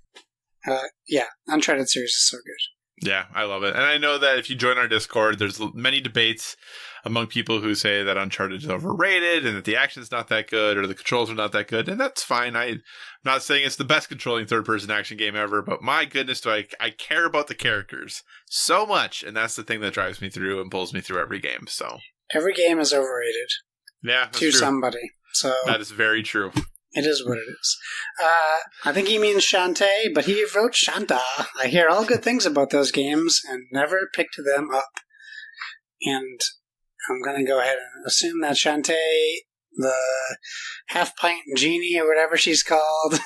Uncharted series is so good. Yeah, I love it. And I know that if you join our Discord, there's many debates among people who say that Uncharted is overrated and that the action's not that good or the controls are not that good. And that's fine. I'm not saying it's the best controlling third-person action game ever, but my goodness, do I care about the characters so much. And that's the thing that drives me through and pulls me through every game. So every game is overrated. Yeah, that's to true. Somebody. So that is very true. It is what it is. I think he means Shantae, but he wrote Shanta. I hear all good things about those games and never picked them up. And I'm going to go ahead and assume that Shantae, the half-pint genie or whatever she's called,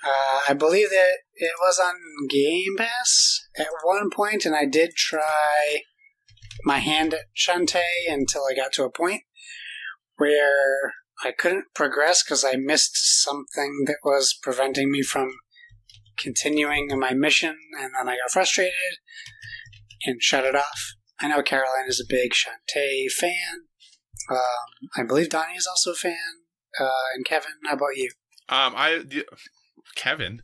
I believe that it was on Game Pass at one point, and I did try my hand at Shantae until I got to a point where I couldn't progress because I missed something that was preventing me from continuing my mission, and then I got frustrated and shut it off. I know Caroline is a big Shantae fan. I believe Donnie is also a fan. And Kevin, how about you? Kevin?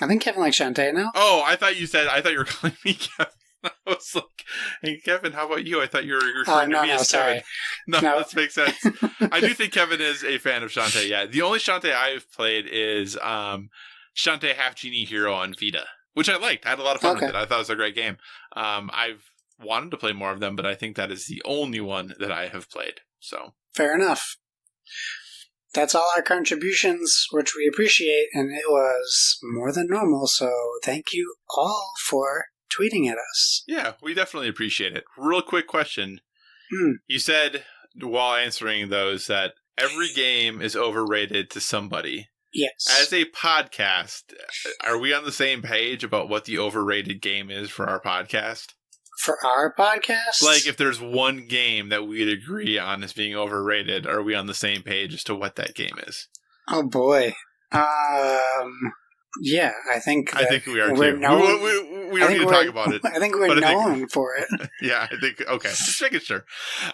I think Kevin likes Shantae now. Oh, I thought you were calling me Kevin. I was like, hey, Kevin, how about you? I thought you were referring to me as sorry. Kevin. No, that makes sense. I do think Kevin is a fan of Shantae, yeah. The only Shantae I've played is Shantae Half Genie Hero on Vita, which I liked. I had a lot of fun with it. I thought it was a great game. I've wanted to play more of them, but I think that is the only one that I have played. So fair enough. That's all our contributions, which we appreciate, and it was more than normal, so thank you all for tweeting at us. Yeah, we definitely appreciate it. Real quick question. You said, while answering those, that every game is overrated to somebody. Yes. As a podcast, are we on the same page about what the overrated game is for our podcast? For our podcast? Like, if there's one game that we'd agree on as being overrated, are we on the same page as to what that game is? Oh, boy. Yeah, I think we are too. We don't need to talk about it. I think we're known for it. Yeah, I think, okay. Just making sure.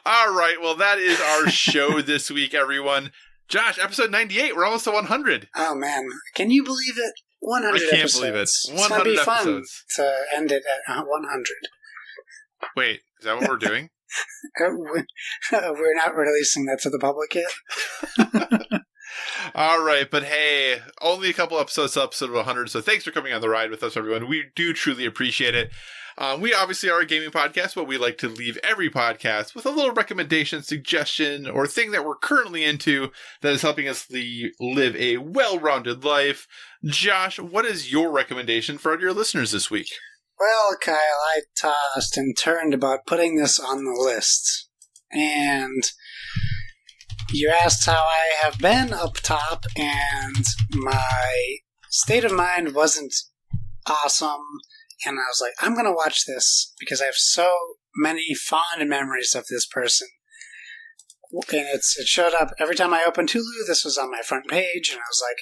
All right, well, that is our show this week, everyone. Josh, episode 98. We're almost to 100. Oh, man. Can you believe it? 100 episodes. I can't believe it. 100 it's gonna be episodes. Fun to end it at 100. Wait, is that what we're doing? We're not releasing that to the public yet. All right, but hey, only a couple episodes to episode 100, so thanks for coming on the ride with us, everyone. We do truly appreciate it. We obviously are a gaming podcast, but we like to leave every podcast with a little recommendation, suggestion, or thing that we're currently into that is helping us live a well-rounded life. Josh, what is your recommendation for our dear listeners this week? Well, Kyle, I tossed and turned about putting this on the list. And you asked how I have been up top, and my state of mind wasn't awesome. And I was like, I'm going to watch this because I have so many fond memories of this person. And it showed up every time I opened Hulu. This was on my front page, and I was like,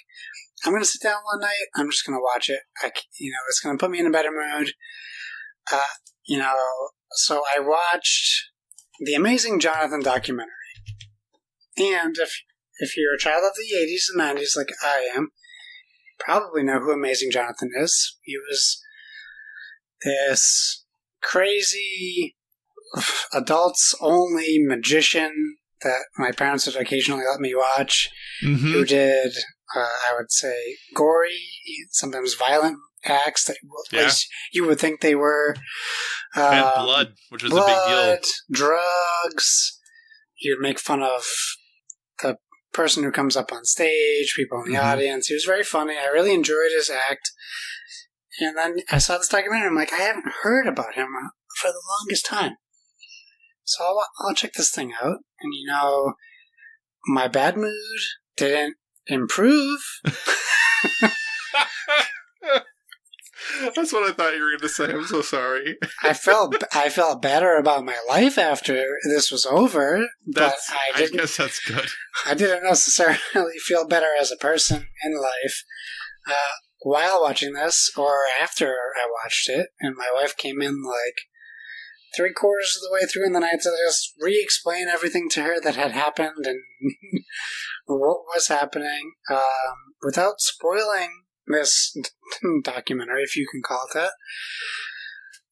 I'm going to sit down one night. I'm just going to watch it. It's going to put me in a better mood. So I watched the Amazing Jonathan documentary. And if you're a child of the 80s and 90s like I am, you probably know who Amazing Jonathan is. He was this crazy adults-only magician that my parents would occasionally let me watch, who did, I would say, gory, sometimes violent acts that you would think they were. And blood, which was a big deal. Drugs. He would make fun of the person who comes up on stage, people in the audience. He was very funny. I really enjoyed his act. And then I saw this documentary, and I'm like, I haven't heard about him for the longest time. So I'll check this thing out. And, my bad mood didn't improve. That's what I thought you were going to say. I'm so sorry. I felt better about my life after this was over. I guess that's good. I didn't necessarily feel better as a person in life while watching this or after I watched it. And my wife came in like 3/4 of the way through, and then I had to just re-explain everything to her that had happened and what was happening without spoiling this documentary, if you can call it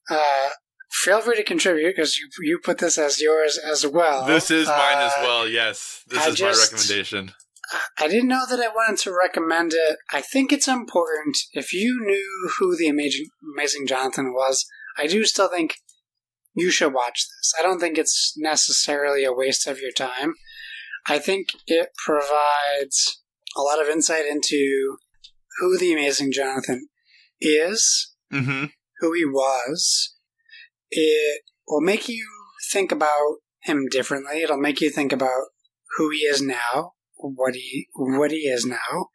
that. Feel free to contribute, because you put this as yours as well. This is mine as well, yes. This is my recommendation. I didn't know that I wanted to recommend it. I think it's important. If you knew who the Amazing Jonathan was, I do still think you should watch this. I don't think it's necessarily a waste of your time. I think it provides a lot of insight into who the Amazing Jonathan is, who he was. It will make you think about him differently. It'll make you think about who he is now, what he is now.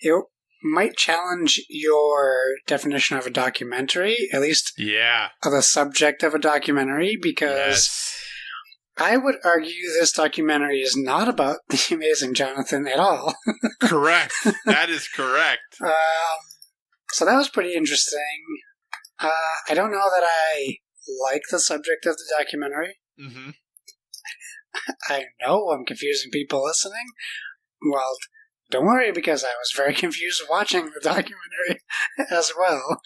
It might challenge your definition of a documentary, at least of the subject of a documentary, because I would argue this documentary is not about the amazing Jonathan at all. Correct. That is correct. So that was pretty interesting. I don't know that I like the subject of the documentary. Mm-hmm. I know I'm confusing people listening. Well, don't worry, because I was very confused watching the documentary as well.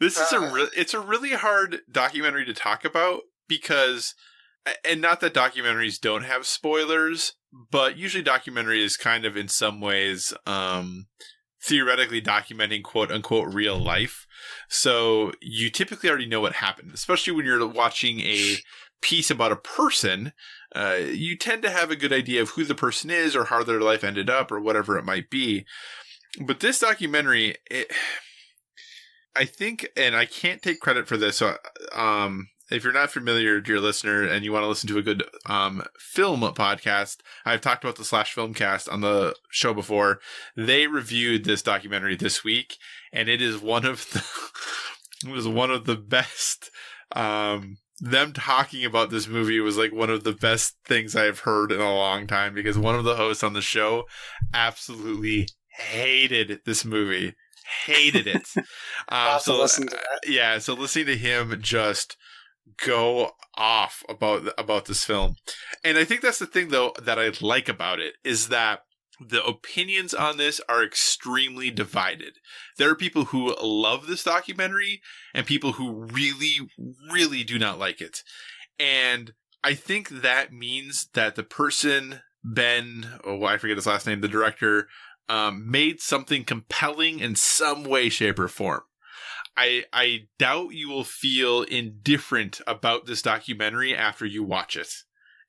This is it's a really hard documentary to talk about because, and not that documentaries don't have spoilers, but usually documentary is kind of in some ways theoretically documenting quote unquote real life. So you typically already know what happened, especially when you're watching a piece about a person. You tend to have a good idea of who the person is or how their life ended up or whatever it might be. But this documentary, I think, and I can't take credit for this. So, if you're not familiar, dear listener, and you want to listen to a good film podcast, I've talked about the Slash Filmcast on the show before. They reviewed this documentary this week, and it is one of the best. Them talking about this movie was like one of the best things I've heard in a long time, because one of the hosts on the show absolutely hated this movie. Hated it. So listen to that. Yeah, so listening to him just go off about this film. And I think that's the thing, though, that I like about it, is that the opinions on this are extremely divided. There are people who love this documentary and people who really, really do not like it. And I think that means that the person, I forget his last name, the director, made something compelling in some way, shape, or form. I doubt you will feel indifferent about this documentary after you watch it.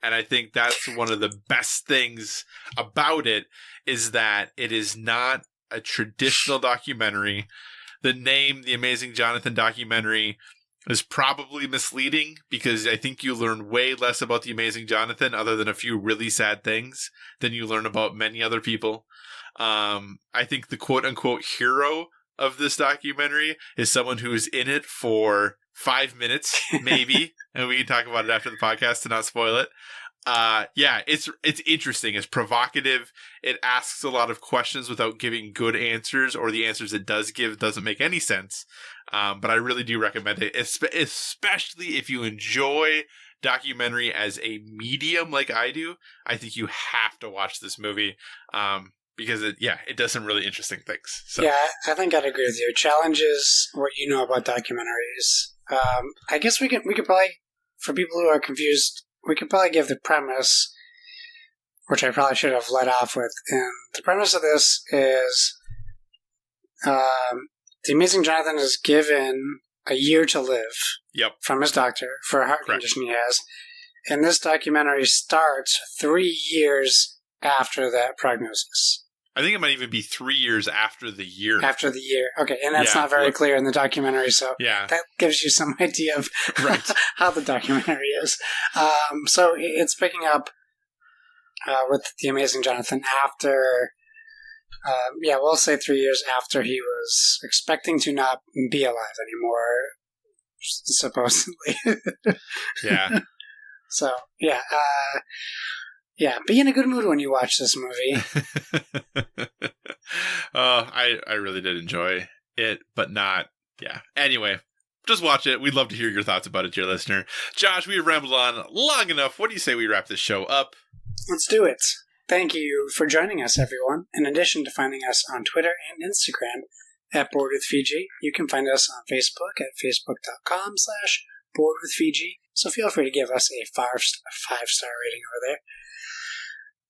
And I think that's one of the best things about it, is that it is not a traditional documentary. The name, The Amazing Jonathan Documentary, is probably misleading, because I think you learn way less about The Amazing Jonathan, other than a few really sad things, than you learn about many other people. I think the quote-unquote hero of this documentary is someone who is in it for 5 minutes, maybe, and we can talk about it after the podcast to not spoil it. It's interesting. It's provocative. It asks a lot of questions without giving good answers, or the answers it does give doesn't make any sense. But I really do recommend it, especially if you enjoy documentary as a medium like I do. I think you have to watch this movie. Because it does some really interesting things. So. Yeah, I think I'd agree with you. It challenges what you know about documentaries. I guess we could probably, for people who are confused, we could probably give the premise, which I probably should have led off with. And the premise of this is the Amazing Jonathan is given a year to live from his doctor for a heart condition he has. And this documentary starts 3 years after that prognosis. I think it might even be 3 years after the year. After the year. Okay, and that's not very clear in the documentary, so that gives you some idea of how the documentary is. So it's picking up with The Amazing Jonathan after, we'll say 3 years after he was expecting to not be alive anymore, supposedly. Yeah. So, be in a good mood when you watch this movie. I really did enjoy it, but not, Anyway, just watch it. We'd love to hear your thoughts about it, dear listener. Josh, we have rambled on long enough. What do you say we wrap this show up? Let's do it. Thank you for joining us, everyone. In addition to finding us on Twitter and Instagram at Board with Fiji, you can find us on Facebook at facebook.com/boardwithfiji. So feel free to give us a 5-star rating over there.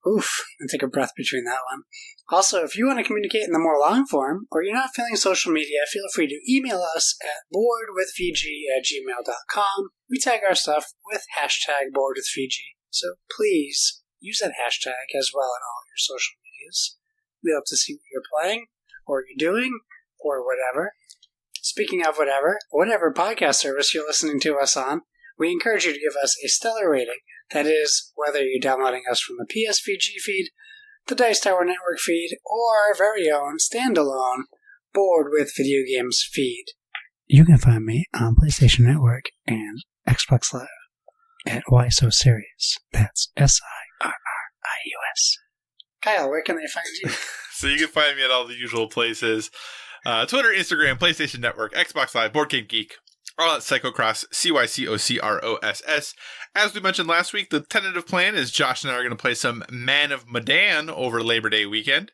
Oof, and take a breath between that one. Also, if you want to communicate in the more long form, or you're not feeling social media, feel free to email us at boardwithfiji@gmail.com. We tag our stuff with #boardwithfiji, so please use that hashtag as well in all your social medias. We hope to see what you're playing, or you're doing, or whatever. Speaking of whatever podcast service you're listening to us on, we encourage you to give us a stellar rating. That is, whether you're downloading us from the PSVG feed the Dice Tower Network feed, or our very own standalone Board with Video Games feed. You can find me on PlayStation Network and Xbox Live at Why So Serious. That's SIRRIUS. Kyle, where can they find you? So you can find me at all the usual places. Twitter, Instagram, PlayStation Network, Xbox Live, Board Game Geek, all at Psychocross, CYCOCROSS. As we mentioned last week, the tentative plan is Josh and I are going to play some Man of Medan over Labor Day weekend,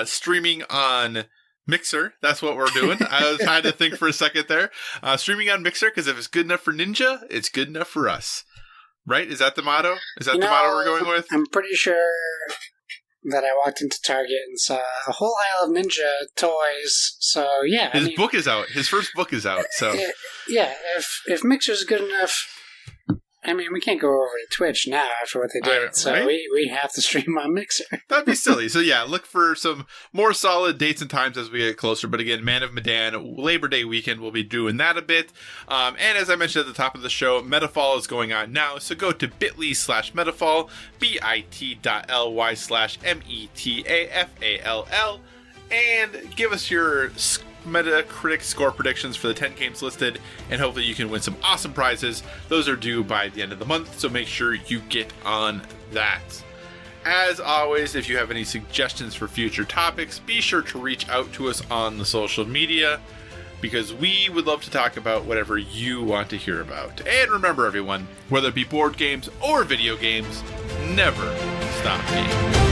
streaming on Mixer. That's what we're doing. I had to think for a second there. Streaming on Mixer, because if it's good enough for Ninja, it's good enough for us. Right? Is that the motto? Is that the motto we're going with? I'm pretty sure that I walked into Target and saw a whole aisle of Ninja toys. So, yeah. His book is out. His first book is out. So yeah, if Mixer's good enough, I mean, we can't go over to Twitch now after what they did. So right? we have to stream on Mixer. That'd be silly. So, yeah, look for some more solid dates and times as we get closer. But again, Man of Medan, Labor Day weekend, we'll be doing that a bit. And as I mentioned at the top of the show, MetaFall is going on now. So go to bit.ly/MetaFall, bit.ly/METAFALL, and give us your Metacritic score predictions for the 10 games listed, and hopefully you can win some awesome prizes. Those are due by the end of the month, so make sure you get on that. As always, if you have any suggestions for future topics, be sure to reach out to us on the social media, because we would love to talk about whatever you want to hear about. And remember, everyone, whether it be board games or video games, never stop gaming.